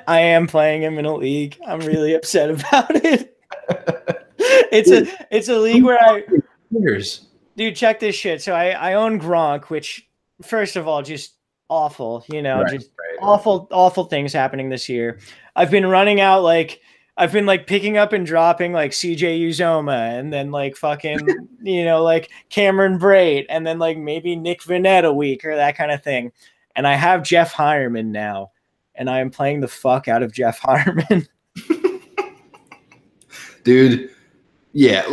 A: I am playing him in a league. I'm really upset about it. It's a league where dude, check this shit. So I own Gronk, which first of all, just awful, awful things happening this year. I've been running out I've been picking up and dropping CJ Uzoma and then fucking, Cameron Brate and then maybe Nick Vannett a week or that kind of thing. And I have Jeff Hireman now, and I am playing the fuck out of Jeff Hireman.
B: Dude, yeah,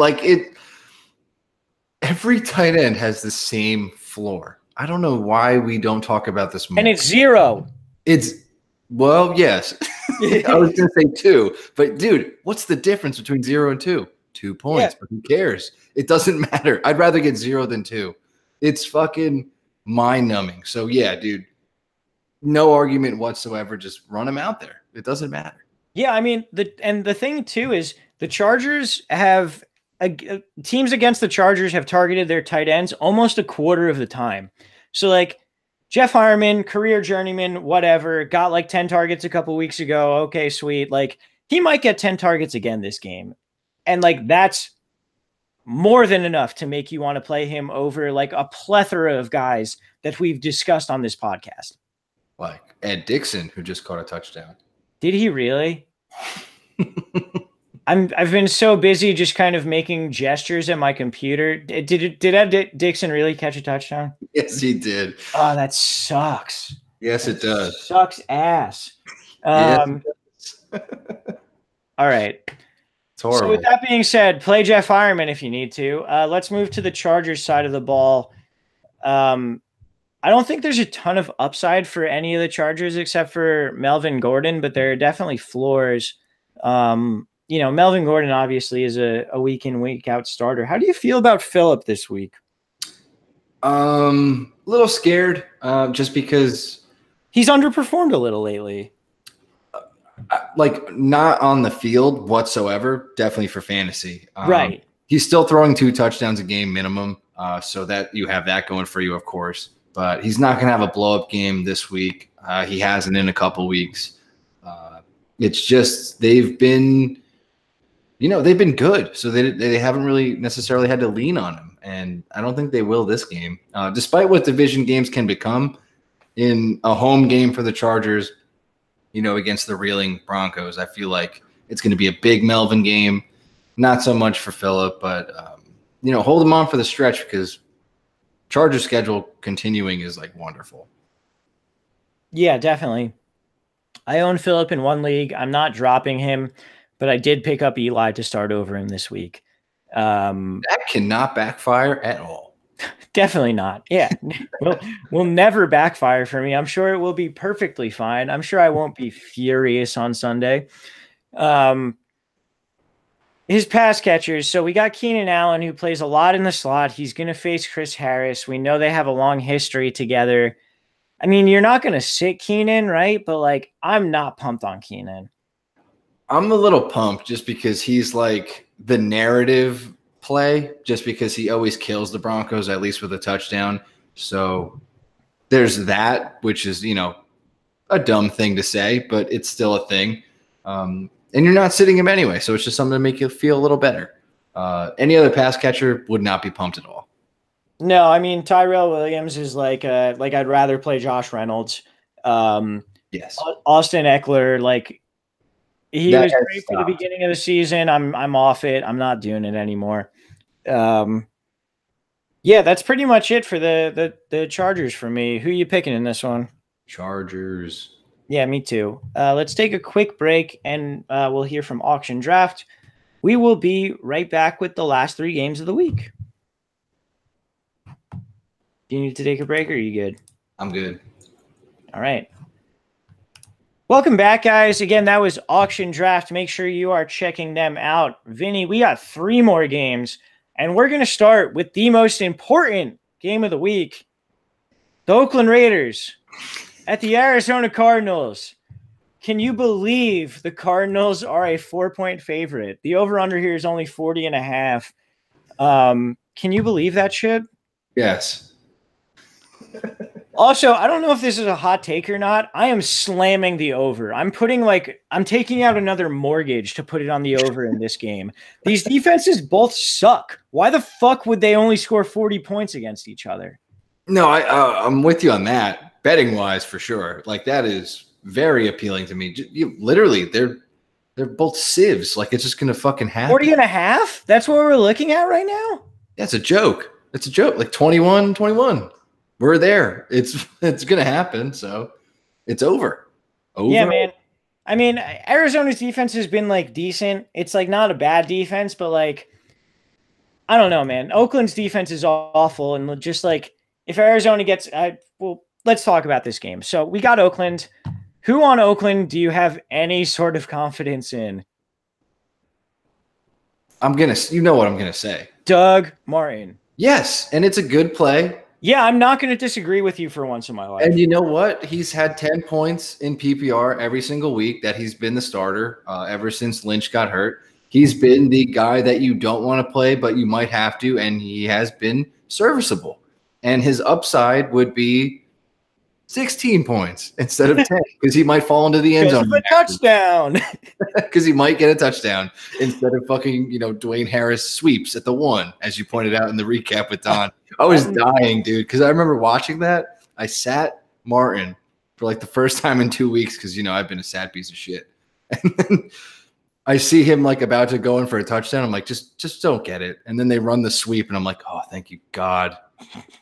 B: every tight end has the same floor. I don't know why we don't talk about this more.
A: And it's 0.
B: Well, yes. I was going to say 2. But, dude, what's the difference between 0 and 2? 2 points, but who cares? It doesn't matter. I'd rather get 0 than 2. It's fucking mind-numbing. So, yeah, dude, no argument whatsoever. Just run him out there. It doesn't matter.
A: Yeah, I mean, the thing, too, is the Chargers have teams against the Chargers have targeted their tight ends almost a quarter of the time. So, Jeff Hireman, career journeyman, whatever, got 10 targets a couple weeks ago. Okay, sweet. He might get 10 targets again this game. And that's more than enough to make you want to play him over a plethora of guys that we've discussed on this podcast.
B: Like Ed Dixon, who just caught a touchdown.
A: Did he really? I've been so busy just kind of making gestures at my computer. Did Ed Dixon really catch a touchdown?
B: Yes, he did.
A: Oh, that sucks.
B: Yes, it does.
A: Sucks ass.
B: Yes,
A: all right.
B: It's horrible.
A: So with that being said, play Jeff Hireman if you need to. Let's move to the Chargers side of the ball. I don't think there's a ton of upside for any of the Chargers except for Melvin Gordon, but there are definitely floors. Melvin Gordon obviously is a week in, week out starter. How do you feel about Phillip this week?
B: A little scared, just because
A: he's underperformed a little lately.
B: Not on the field whatsoever, definitely for fantasy.
A: Right.
B: He's still throwing 2 touchdowns a game minimum, so that you have that going for you, of course. But he's not going to have a blow-up game this week. He hasn't in a couple weeks. It's just they've been good, so they haven't really necessarily had to lean on him, and I don't think they will this game. Despite what division games can become, in a home game for the Chargers, against the reeling Broncos, I feel like it's going to be a big Melvin game. Not so much for Phillip, but hold him on for the stretch because Chargers schedule continuing is wonderful.
A: Yeah, definitely. I own Phillip in one league. I'm not dropping him, but I did pick up Eli to start over him this week.
B: That cannot backfire at all.
A: Definitely not. Yeah. will never backfire for me. I'm sure it will be perfectly fine. I'm sure I won't be furious on Sunday. His pass catchers. So we got Keenan Allen, who plays a lot in the slot. He's going to face Chris Harris. We know they have a long history together. I mean, you're not going to sit Keenan, right? But I'm not pumped on Keenan.
B: I'm a little pumped just because he's the narrative play, just because he always kills the Broncos, at least with a touchdown. So there's that, which is, a dumb thing to say, but it's still a thing. And you're not sitting him anyway, so it's just something to make you feel a little better. Any other pass catcher would not be pumped at all.
A: No, I mean, Tyrell Williams is I'd rather play Josh Reynolds.
B: Yes.
A: Austin Eckler, he was great for the beginning of the season. I'm off it. I'm not doing it anymore. Yeah, that's pretty much it for the Chargers for me. Who you picking in this one?
B: Chargers.
A: Yeah, me too. Let's take a quick break, and we'll hear from Auction Draft. We will be right back with the last 3 games of the week. Do you need to take a break, or are you good?
B: I'm good.
A: All right. Welcome back, guys. Again, that was Auction Draft. Make sure you are checking them out. Vinny, we got 3 more games, and we're going to start with the most important game of the week. The Oakland Raiders at the Arizona Cardinals. Can you believe the Cardinals are a 4-point favorite? The over-under here is only 40.5. Can you believe that shit?
B: Yes.
A: Also, I don't know if this is a hot take or not. I am slamming the over. I'm taking out another mortgage to put it on the over in this game. These defenses both suck. Why the fuck would they only score 40 points against each other?
B: No, I'm with you on that. Betting wise, for sure. Like that is very appealing to me. Literally, they're both sieves. Like it's just gonna fucking happen.
A: 40.5? That's what we're looking at right now?
B: Yeah, it's a joke. It's a joke. Like 21-21. We're there. It's gonna happen. So it's over.
A: Yeah, man. I mean, Arizona's defense has been like decent. It's like not a bad defense, but like I don't know, man. Oakland's defense is awful, and just like if Arizona gets, well, let's talk about this game. So we got Oakland. Who on Oakland do you have any sort of confidence in?
B: You know what I'm gonna say.
A: Doug Martin.
B: Yes, and it's a good play.
A: Yeah, I'm not going to disagree with you for once in my life.
B: And you know what? He's had 10 points in PPR every single week that he's been the starter ever since Lynch got hurt. He's been the guy that you don't want to play, but you might have to, and he has been serviceable. And his upside would be 16 points instead of 10 because he might fall into the end zone.
A: A touchdown.
B: Because he might get a touchdown instead of fucking, Dwayne Harris sweeps at the 1, as you pointed out in the recap with Don. I was dying, dude, because I remember watching that. I sat Martin for like the first time in 2 weeks because, I've been a sad piece of shit. And then I see him like about to go in for a touchdown. I'm like, just don't get it. And then they run the sweep, and I'm like, oh, thank you, God.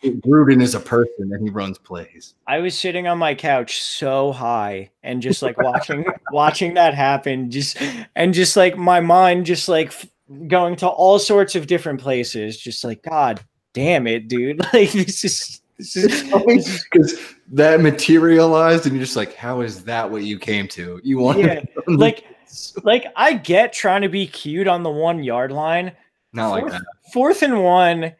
B: Gruden is a person, and he runs plays.
A: I was sitting on my couch so high and just like watching that happen, just like my mind just like going to all sorts of different places, just like, God damn it, dude. Like this is
B: because that materialized, and you're just like, how is that what you came to? You want
A: like I get trying to be cute on the 1 yard line.
B: Not like that.
A: 4th and 1.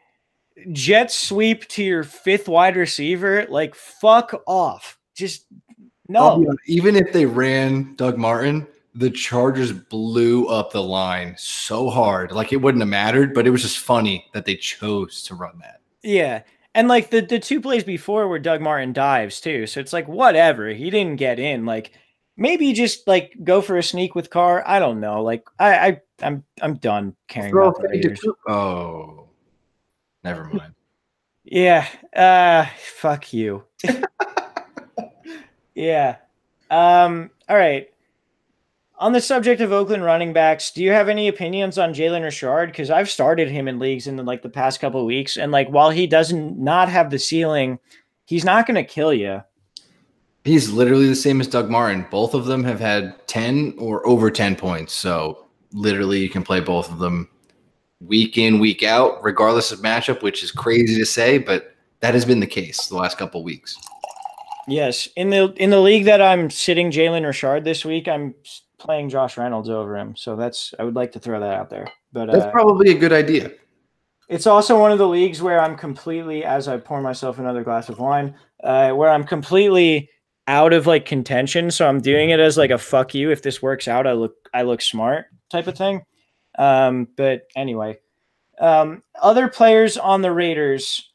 A: Jet sweep to your 5th wide receiver, like fuck off. Just no.
B: Even if they ran Doug Martin, the Chargers blew up the line so hard. Like it wouldn't have mattered, but it was just funny that they chose to run that.
A: Yeah. And like the 2 plays before where Doug Martin dives too. So it's like whatever. He didn't get in. Like maybe just like go for a sneak with Carr. I don't know. Like I'm done caring about the Raiders.
B: Oh. Never mind.
A: Yeah. Fuck you. Yeah. All right. On the subject of Oakland running backs, do you have any opinions on Jalen Richard? Because I've started him in leagues in the past couple of weeks, and like while he doesn't not have the ceiling, he's not going to kill you.
B: He's literally the same as Doug Martin. Both of them have had 10 or over 10 points. So literally, you can play both of them week in, week out, regardless of matchup, which is crazy to say, but that has been the case the last couple of weeks.
A: Yes. In the league that I'm sitting Jalen Richard this week, I'm playing Josh Reynolds over him. So I would like to throw that out there. But
B: that's probably a good idea.
A: It's also one of the leagues where I'm completely, as I pour myself another glass of wine, where I'm completely out of like contention. So I'm doing it as like a fuck you. If this works out, I look smart type of thing. But anyway, other players on the Raiders,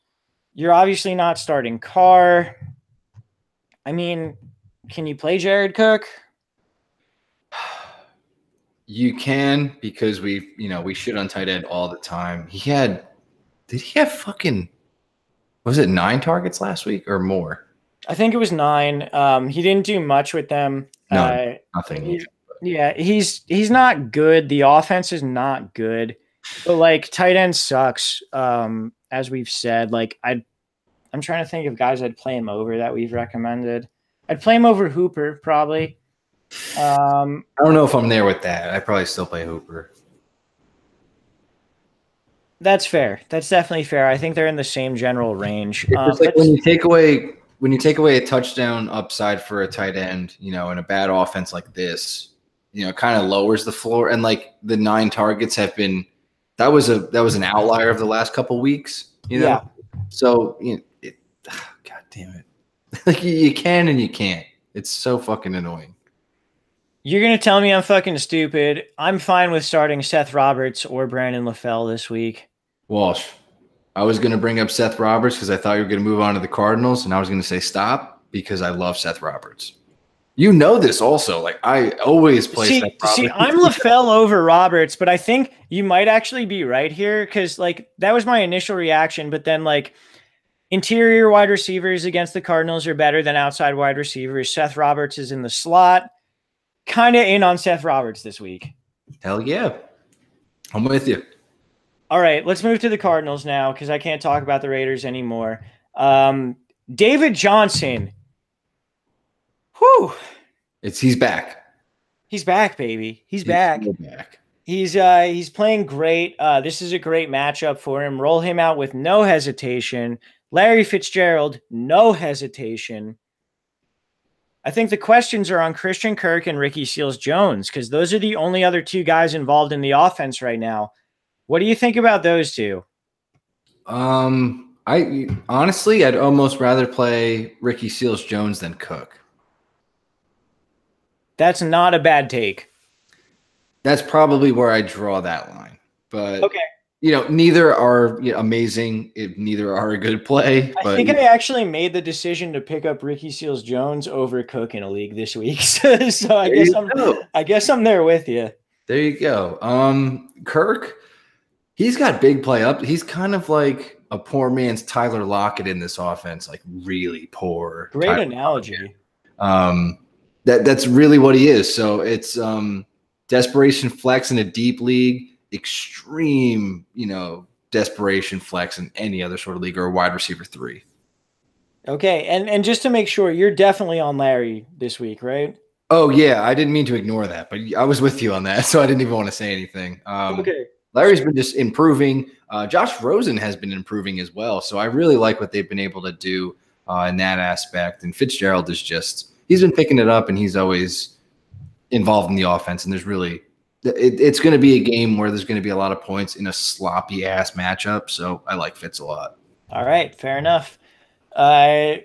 A: you're obviously not starting Carr. I mean, can you play Jared Cook?
B: You can, because we shit on tight end all the time. Did he have fucking, was it 9 targets last week or more?
A: I think it was 9. He didn't do much with them.
B: No, nothing.
A: Yeah, he's not good. The offense is not good, but like tight end sucks. As we've said, like I'm trying to think of guys I'd play him over that we've recommended. I'd play him over Hooper probably.
B: I don't know if I'm there with that. I'd probably still play Hooper.
A: That's fair. That's definitely fair. I think they're in the same general range.
B: It's like when you take away a touchdown upside for a tight end, in a bad offense like this. It kind of lowers the floor, and like the 9 targets have been, that was an outlier of the last couple weeks,
A: Yeah.
B: So God damn it. Like you can and you can't. It's so fucking annoying.
A: You're going to tell me I'm fucking stupid. I'm fine with starting Seth Roberts or Brandon LaFell this week.
B: Walsh, I was going to bring up Seth Roberts because I thought you were going to move on to the Cardinals, and I was going to say stop because I love Seth Roberts. You know this also. Like I always play Seth Roberts.
A: See, I'm LaFell over Roberts, but I think you might actually be right here because like that was my initial reaction, but then like interior wide receivers against the Cardinals are better than outside wide receivers. Seth Roberts is in the slot. Kind of in on Seth Roberts this week.
B: Hell yeah. I'm with you.
A: All right, let's move to the Cardinals now because I can't talk about the Raiders anymore. David Johnson. Whew.
B: He's back.
A: He's back, baby. He's back.
B: back.
A: He's playing great. This is a great matchup for him. Roll him out with no hesitation. Larry Fitzgerald, no hesitation. I think the questions are on Christian Kirk and Ricky Seals-Jones because those are the only other two guys involved in the offense right now. What do you think about those two?
B: I honestly, I'd almost rather play Ricky Seals-Jones than Cook.
A: That's not a bad take.
B: That's probably where I draw that line. But
A: okay.
B: Neither are amazing. Neither are a good play.
A: I think I actually made the decision to pick up Ricky Seals-Jones over Cook in a league this week. So I guess I'm there with you.
B: There you go. Kirk, he's got big play up. He's kind of like a poor man's Tyler Lockett in this offense, like really poor.
A: Great
B: Tyler
A: analogy.
B: That's really what he is. So it's desperation flex in a deep league. Extreme, desperation flex in any other sort of league or a wide receiver 3.
A: Okay, and just to make sure, you're definitely on Larry this week, right?
B: Oh yeah, I didn't mean to ignore that, but I was with you on that, so I didn't even want to say anything.
A: Okay,
B: Larry's been just improving. Josh Rosen has been improving as well, so I really like what they've been able to do in that aspect. And Fitzgerald is he's been picking it up, and he's always involved in the offense. And there's really it's going to be a game where there's going to be a lot of points in a sloppy ass matchup. So I like Fitz a lot.
A: All right. Fair enough. Who are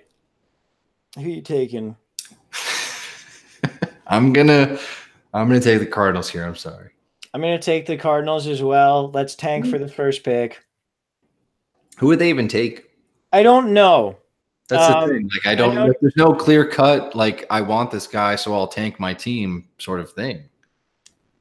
A: you taking?
B: I'm going to take the Cardinals here. I'm sorry.
A: I'm going to take the Cardinals as well. Let's tank for the first pick.
B: Who would they even take?
A: I don't know.
B: That's the thing. Like, I don't know. There's no clear cut, like, I want this guy, so I'll tank my team sort of thing.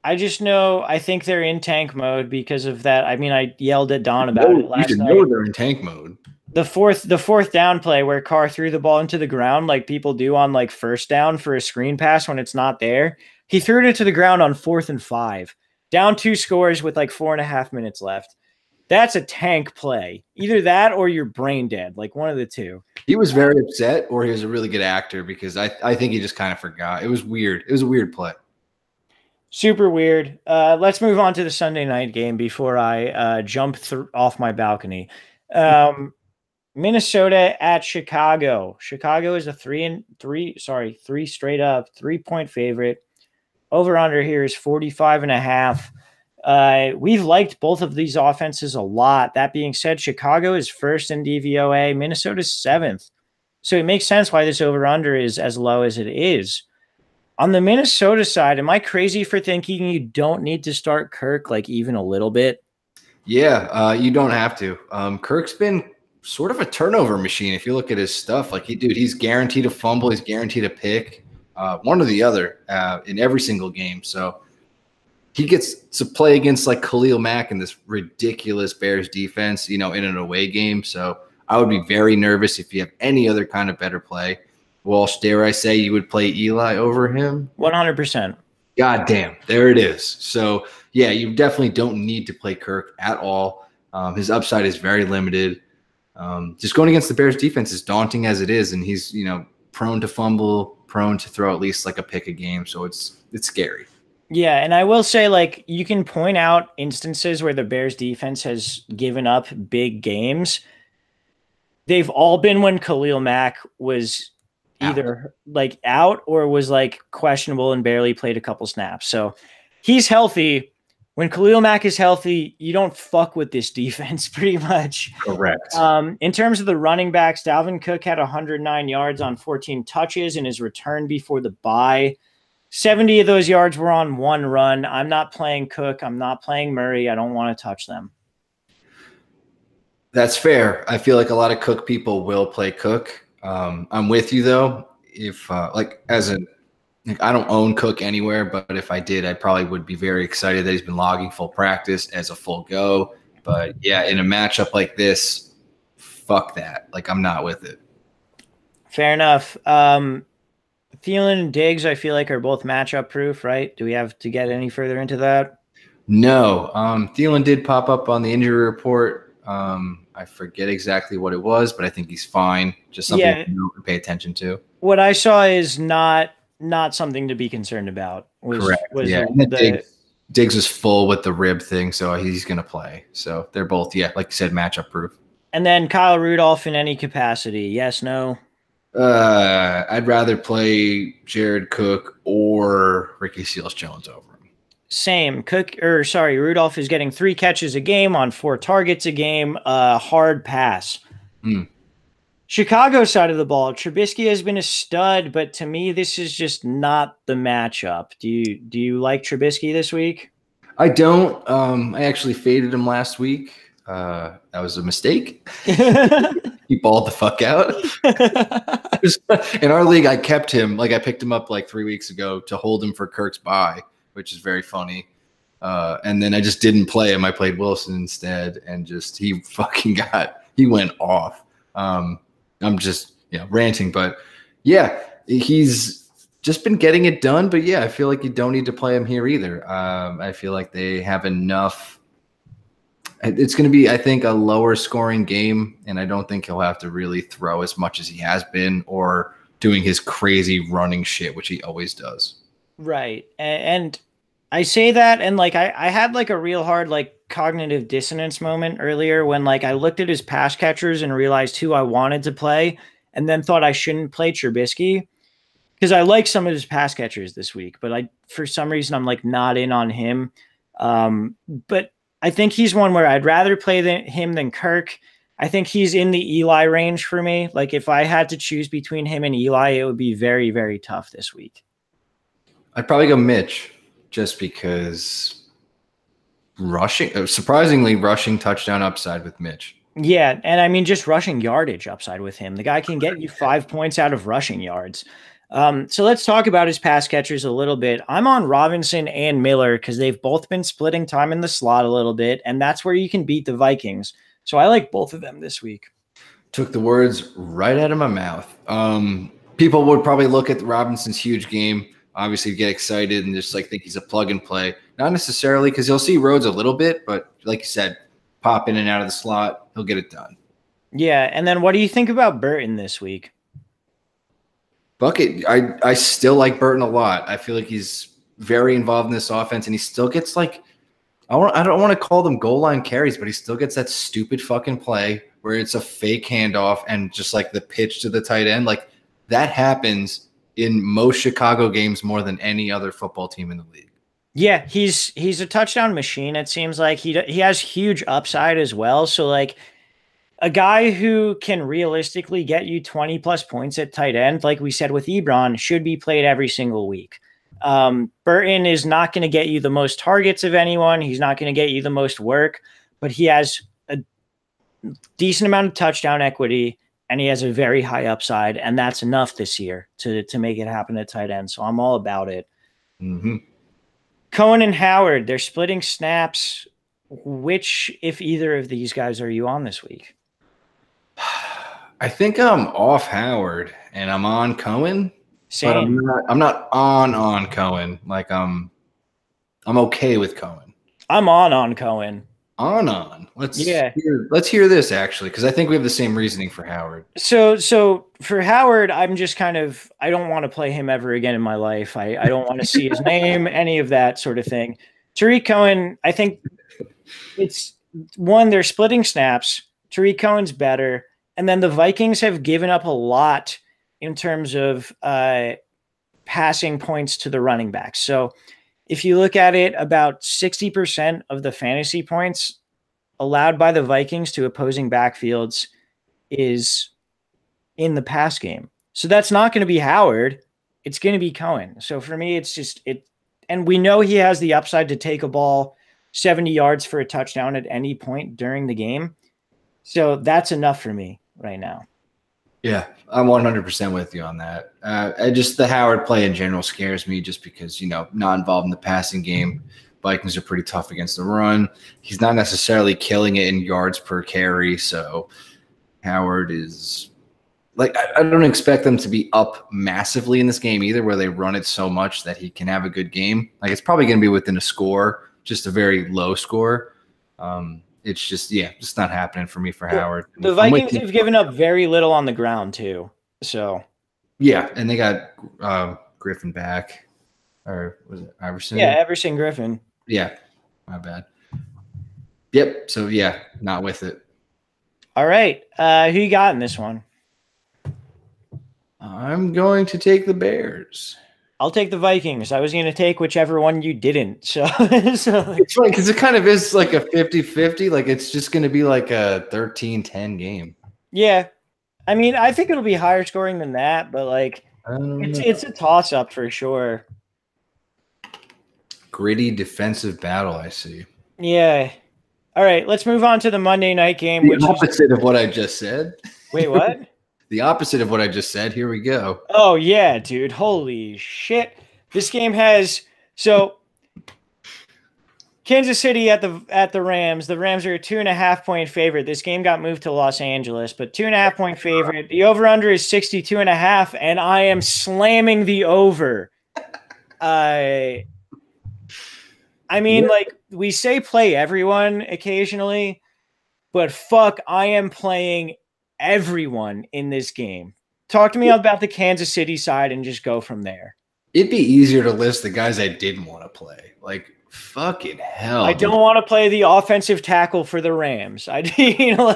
A: I just know I think they're in tank mode because of that. I mean, I yelled at Don about it last night.
B: You know they're in tank mode.
A: The fourth down play where Carr threw the ball into the ground like people do on like first down for a screen pass when it's not there. He threw it into the ground on 4th and 5. Down 2 scores with like 4.5 minutes left. That's a tank play. Either that or you're brain dead, like one of the two.
B: He was very upset, or he was a really good actor because I think he just kind of forgot. It was weird. It was a weird play.
A: Super weird. Let's move on to the Sunday night game before I jump off my balcony. Minnesota at Chicago. Chicago is a 3 straight up 3-point favorite. Over under here is 45.5. We've liked both of these offenses a lot. That being said, Chicago is first in DVOA. Minnesota's 7th. So it makes sense why this over under is as low as it is. On the Minnesota side, am I crazy for thinking you don't need to start Kirk like even a little bit?
B: Yeah, you don't have to. Kirk's been sort of a turnover machine. If you look at his stuff, like he's guaranteed a fumble. He's guaranteed a pick, one or the other in every single game. So he gets to play against like Khalil Mack in this ridiculous Bears defense, in an away game. So I would be very nervous if you have any other kind of better play. Walsh, dare I say you would play Eli over him?
A: 100%.
B: God damn, there it is. So, yeah, you definitely don't need to play Kirk at all. His upside is very limited. Just going against the Bears defense is daunting as it is, and he's, prone to fumble, prone to throw at least like a pick a game. So it's scary.
A: Yeah, and I will say, like, you can point out instances where the Bears defense has given up big games. They've all been when Khalil Mack was either like out or was like questionable and barely played a couple snaps. So he's healthy. When Khalil Mack is healthy, you don't fuck with this defense pretty much.
B: Correct.
A: In terms of the running backs, Dalvin Cook had 109 yards on 14 touches in his return before the bye. 70 of those yards were on one run. I'm not playing Cook. I'm not playing Murray. I don't want to touch them.
B: That's fair. I feel like a lot of Cook people will play Cook. I'm with you though. If I don't own Cook anywhere, but if I did, I probably would be very excited that he's been logging full practice as a full go. But yeah, in a matchup like this, fuck that. Like, I'm not with it.
A: Fair enough. Thielen and Diggs, I feel like, are both matchup proof, right? Do we have to get any further into that?
B: No. Thielen did pop up on the injury report. I forget exactly what it was, but I think he's fine. Just something to pay attention to.
A: What I saw is not something to be concerned about.
B: Correct. Diggs is full with the rib thing, so he's going to play. So they're both, like you said, matchup proof.
A: And then Kyle Rudolph in any capacity, yes, no?
B: I'd rather play Jared Cook or Ricky Seals-Jones over him.
A: Same. Rudolph is getting 3 catches a game on 4 targets a game. Hard pass. Chicago side of the ball, Trubisky has been a stud, but to me, this is just not the matchup. Do you like Trubisky this week?
B: I don't. I actually faded him last week. That was a mistake. He balled the fuck out. In our league, I kept him. Like, I picked him up like 3 weeks ago to hold him for Kirk's bye, which is very funny. And then I just didn't play him. I played Wilson instead, and he went off. I'm just ranting, but yeah, he's just been getting it done. But yeah, I feel like you don't need to play him here either. I feel like they have enough. It's going to be, I think, a lower scoring game, and I don't think he'll have to really throw as much as he has been or doing his crazy running shit, which he always does.
A: Right. And I say that, and like I had like a real hard like cognitive dissonance moment earlier when like I looked at his pass catchers and realized who I wanted to play, and then thought I shouldn't play Trubisky because I like some of his pass catchers this week, but for some reason I'm like not in on him. But I think he's one where I'd rather play him than Kirk. I think he's in the Eli range for me. Like, if I had to choose between him and Eli, it would be very, very tough this week.
B: I'd probably go Mitch just because surprisingly rushing touchdown upside with Mitch.
A: Yeah, and I mean just rushing yardage upside with him. The guy can get you 5 points out of rushing yards. So let's talk about his pass catchers a little bit. I'm on Robinson and Miller because they've both been splitting time in the slot a little bit, and that's where you can beat the Vikings. So I like both of them this week.
B: Took the words right out of my mouth. People would probably look at Robinson's huge game, obviously get excited and just like think he's a plug and play. Not necessarily, because you'll see Rhodes a little bit, but like you said, pop in and out of the slot, he'll get it done.
A: Yeah, and then what do you think about Burton this week?
B: Bucket, I still like Burton a lot. I feel like he's very involved in this offense, and he still gets like I don't want to call them goal line carries, but he still gets that stupid fucking play where it's a fake handoff and just like the pitch to the tight end. Like, that happens in most Chicago games more than any other football team in the league.
A: Yeah, he's a touchdown machine. It seems like he has huge upside as well. So like a guy who can realistically get you 20 plus points at tight end, like we said with Ebron, should be played every single week. Burton is not going to get you the most targets of anyone. He's not going to get you the most work, but he has a decent amount of touchdown equity and he has a very high upside. And that's enough this year to make it happen at tight end. So I'm all about it.
B: Mm-hmm.
A: Cohen and Howard, they're splitting snaps. Which, if either of these guys, are you on this week?
B: I think I'm off Howard and I'm on Cohen.
A: Same.
B: But I'm not on Cohen. Like I'm okay with Cohen.
A: I'm on Cohen.
B: On. Let's hear this actually, because I think we have the same reasoning for Howard.
A: So for Howard, I'm just I don't want to play him ever again in my life. I don't want to see his name, any of that sort of thing. Tariq Cohen, I think it's one, they're splitting snaps. Tariq Cohen's better. And then the Vikings have given up a lot in terms of passing points to the running backs. So if you look at it, about 60% of the fantasy points allowed by the Vikings to opposing backfields is in the pass game. So that's not going to be Howard. It's going to be Cohen. So for me, it's just it. And we know he has the upside to take a ball 70 yards for a touchdown at any point during the game. So that's enough for me right now.
B: Yeah, I'm 100% with you on that. Just the Howard play in general scares me just because, not involved in the passing game. Vikings are pretty tough against the run. He's not necessarily killing it in yards per carry. So Howard is like, I don't expect them to be up massively in this game either, where they run it so much that he can have a good game. Like, it's probably going to be within a score, just a very low score. It's just, just not happening for me for Howard.
A: The Vikings have given up very little on the ground too. So
B: yeah, and they got Griffin back, or was it Iverson?
A: Yeah, Everson Griffin.
B: Yeah, my bad. Yep. So yeah, not with it.
A: All right, who you got in this one?
B: I'm going to take the Bears.
A: I'll take the Vikings. I was going to take whichever one you didn't. So
B: it's funny because it kind of is like a 50-50. Like, it's just going to be like a 13-10 game.
A: Yeah. I mean, I think it'll be higher scoring than that, but like it's a toss up for sure.
B: Gritty defensive battle, I see.
A: Yeah. All right, let's move on to the Monday night game.
B: The opposite of what I just said.
A: Wait, what?
B: The opposite of what I just said. Here we go.
A: Oh, yeah, dude. Holy shit. This game has Kansas City at the Rams. The Rams are a 2.5-point favorite. This game got moved to Los Angeles, but 2.5-point favorite. The over-under is 62.5, and I am slamming the over. I mean, like, we say play everyone occasionally, but fuck, I am playing everyone in this game. Talk to me about the Kansas City side and just go from there.
B: It'd be easier to list the guys I didn't want to play. Like, fucking hell.
A: I don't want to play the offensive tackle for the Rams. He
B: will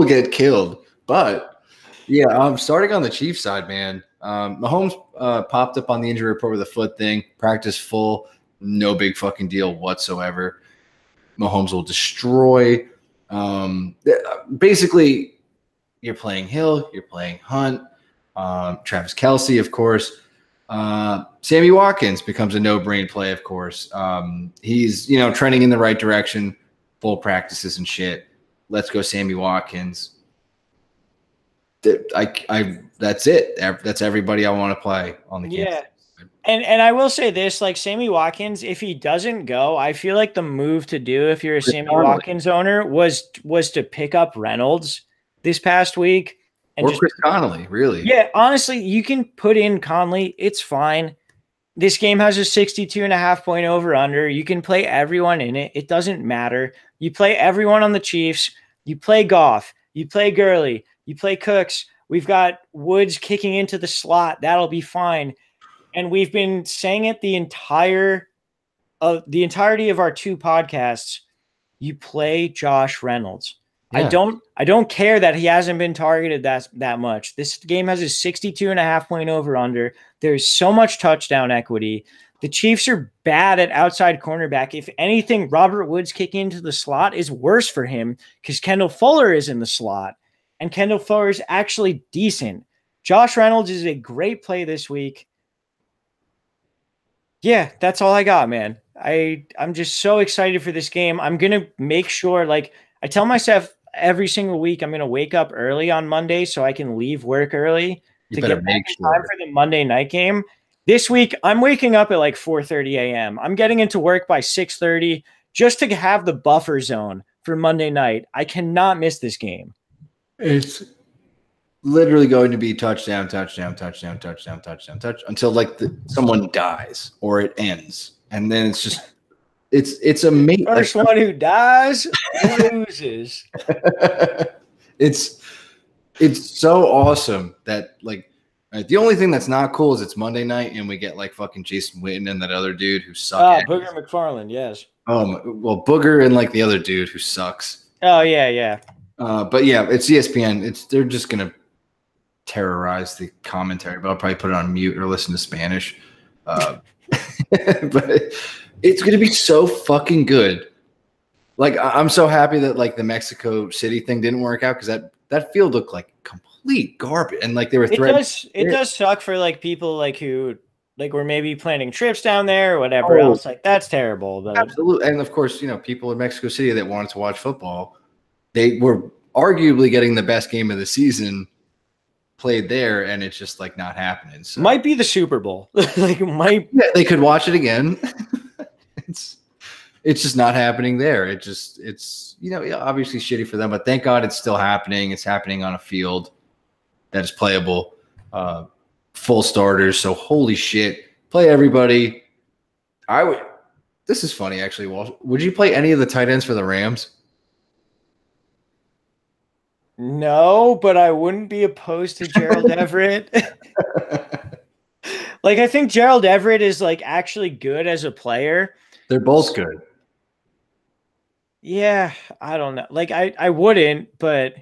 B: get killed. But yeah, starting on the Chiefs side, man. Mahomes popped up on the injury report with a foot thing. Practice full. No big fucking deal whatsoever. Mahomes will destroy. Basically, you're playing Hill, you're playing Hunt, Travis Kelce, of course. Sammy Watkins becomes a no-brain play, of course. He's, trending in the right direction, full practices and shit. Let's go Sammy Watkins. That's it. That's everybody I want to play on the Kansas.
A: And I will say this, like, Sammy Watkins, if he doesn't go, I feel like the move to do if you're a Sammy Watkins owner was to pick up Reynolds this past week.
B: Or Chris Conley, really.
A: Yeah, honestly, you can put in Conley. It's fine. This game has a 62.5-point over-under. You can play everyone in it. It doesn't matter. You play everyone on the Chiefs. You play Goff. You play Gurley. You play Cooks. We've got Woods kicking into the slot. That'll be fine. And we've been saying it the entirety of our two podcasts. You play Josh Reynolds. Yeah. I don't care that he hasn't been targeted that much. This game has a 62.5-point over-under. There's so much touchdown equity. The Chiefs are bad at outside cornerback. If anything, Robert Woods kicking into the slot is worse for him because Kendall Fuller is in the slot, and Kendall Fuller is actually decent. Josh Reynolds is a great play this week. Yeah, that's all I got, man. I'm just so excited for this game. I'm going to make sure, like, I tell myself every single week I'm going to wake up early on Monday so I can leave work early to get back in time for the Monday night game. This week, I'm waking up at like 4:30 a.m. I'm getting into work by 6:30 just to have the buffer zone for Monday night. I cannot miss this game. It's
B: literally going to be touchdown until like someone dies or it ends, and then it's just it's amazing.
A: First one who dies loses.
B: It's so awesome that, like, the only thing that's not cool is it's Monday night and we get like fucking Jason Witten and that other dude who sucks.
A: Oh, Booger McFarland, yes.
B: Well, Booger and like the other dude who sucks.
A: Oh yeah.
B: But yeah, it's ESPN. They're just gonna terrorize the commentary, but I'll probably put it on mute or listen to Spanish. But it's going to be so fucking good. Like, I'm so happy that like the Mexico City thing didn't work out, because that field looked like complete garbage, and like they were threatening.
A: It does suck for like people like who like were maybe planning trips down there or whatever
B: Oh,
A: else. Like that's terrible. But
B: absolutely, and of course, people in Mexico City that wanted to watch football, they were arguably getting the best game of the season played there, and it's just like not happening. So
A: might be the Super Bowl. Like
B: they could watch it again. It's just not happening there. It's obviously shitty for them, but thank God it's still happening. It's happening on a field that is playable, full starters. So holy shit, play everybody. This is funny actually, Walsh. Would you play any of the tight ends for the Rams?
A: No, but I wouldn't be opposed to Gerald Everett. Like I think Gerald Everett is like actually good as a player.
B: They're both good.
A: Yeah, I don't know. Like I wouldn't, but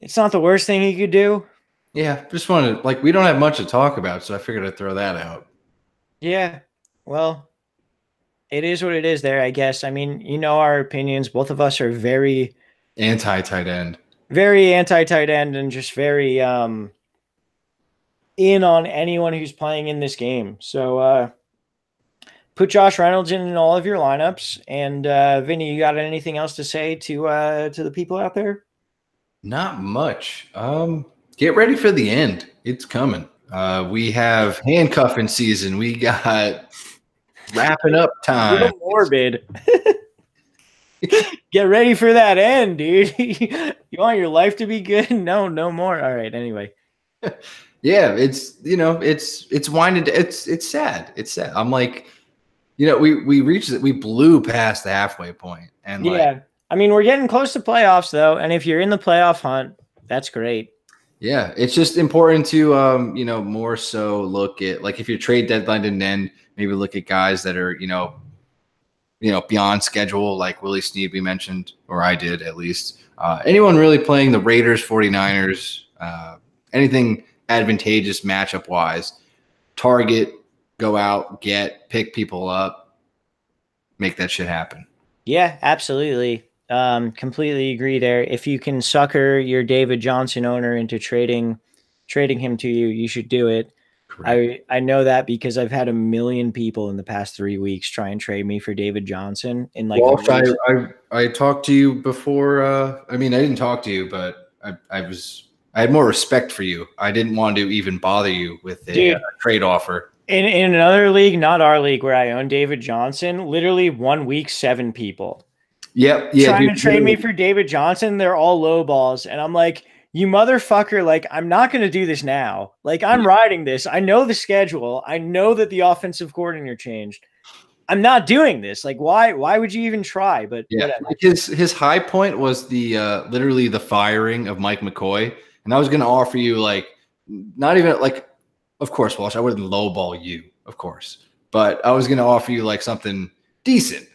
A: it's not the worst thing he could do.
B: Yeah, just wanted like we don't have much to talk about, so I figured I'd throw that out.
A: Yeah. Well, it is what it is there, I guess. I mean, our opinions. Both of us are very
B: Anti-tight end.
A: Very anti-tight end and just very in on anyone who's playing in this game. So put Josh Reynolds in all of your lineups. And Vinny, you got anything else to say to the people out there?
B: Not much. Get ready for the end. It's coming. We have handcuffing season. We got wrapping up time.
A: A little morbid. Get ready for that end, dude. You want your life to be good? No more. All right. Anyway.
B: Yeah, it's winding. It's sad. It's sad. I'm like, we reached it. We blew past the halfway point, and
A: yeah, I mean, we're getting close to playoffs though, and if you're in the playoff hunt, that's great.
B: Yeah, it's just important to more so look at like if your trade deadline didn't end, maybe look at guys that are beyond schedule, like Willie Snead we mentioned, or I did at least. Anyone really playing the Raiders, 49ers, anything advantageous matchup wise, target, go out, pick people up, make that shit happen.
A: Yeah, absolutely. Completely agree there. If you can sucker your David Johnson owner into trading him to you, you should do it. Correct. I know that because I've had a million people in the past 3 weeks try and trade me for David Johnson in like.
B: Walsh, I talked to you before. I mean, I didn't talk to you, but I had more respect for you. I didn't want to even bother you with a trade offer.
A: In another league, not our league, where I own David Johnson, literally 1 week, 7 people.
B: Yep. Yeah.
A: Trying to trade me for David Johnson. They're all low balls. And I'm like, you motherfucker, like, I'm not going to do this now. Like, I'm riding this. I know the schedule. I know that the offensive coordinator changed. I'm not doing this. Like, why would you even try? But whatever.
B: His high point was the literally the firing of Mike McCoy. And I was going to offer you like, not even like, of course, Walsh, I wouldn't lowball you, of course, but I was going to offer you like something decent.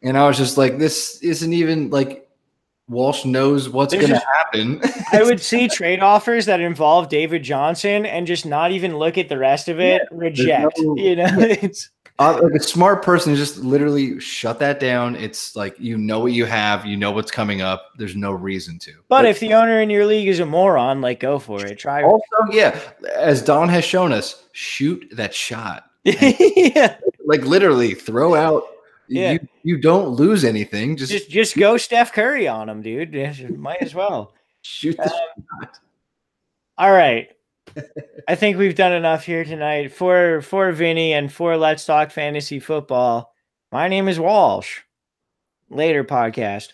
B: And I was just like, this isn't even like Walsh knows what's going to happen.
A: I would see trade offers that involve David Johnson and just not even look at the rest of it. Yeah, reject. It's
B: like a smart person just literally shut that down. It's like, what you have, what's coming up. There's no reason to.
A: But if the owner in your league is a moron, like go for it. Try.
B: Also, yeah, as Don has shown us, shoot that shot.
A: Yeah.
B: Like literally throw out. Yeah. You don't lose anything.
A: Just go Steph Curry on him, dude. Might as well.
B: Shoot the shot.
A: All right. I think we've done enough here tonight. For Vinny and for Let's Talk Fantasy Football, my name is Walsh. Later, podcast.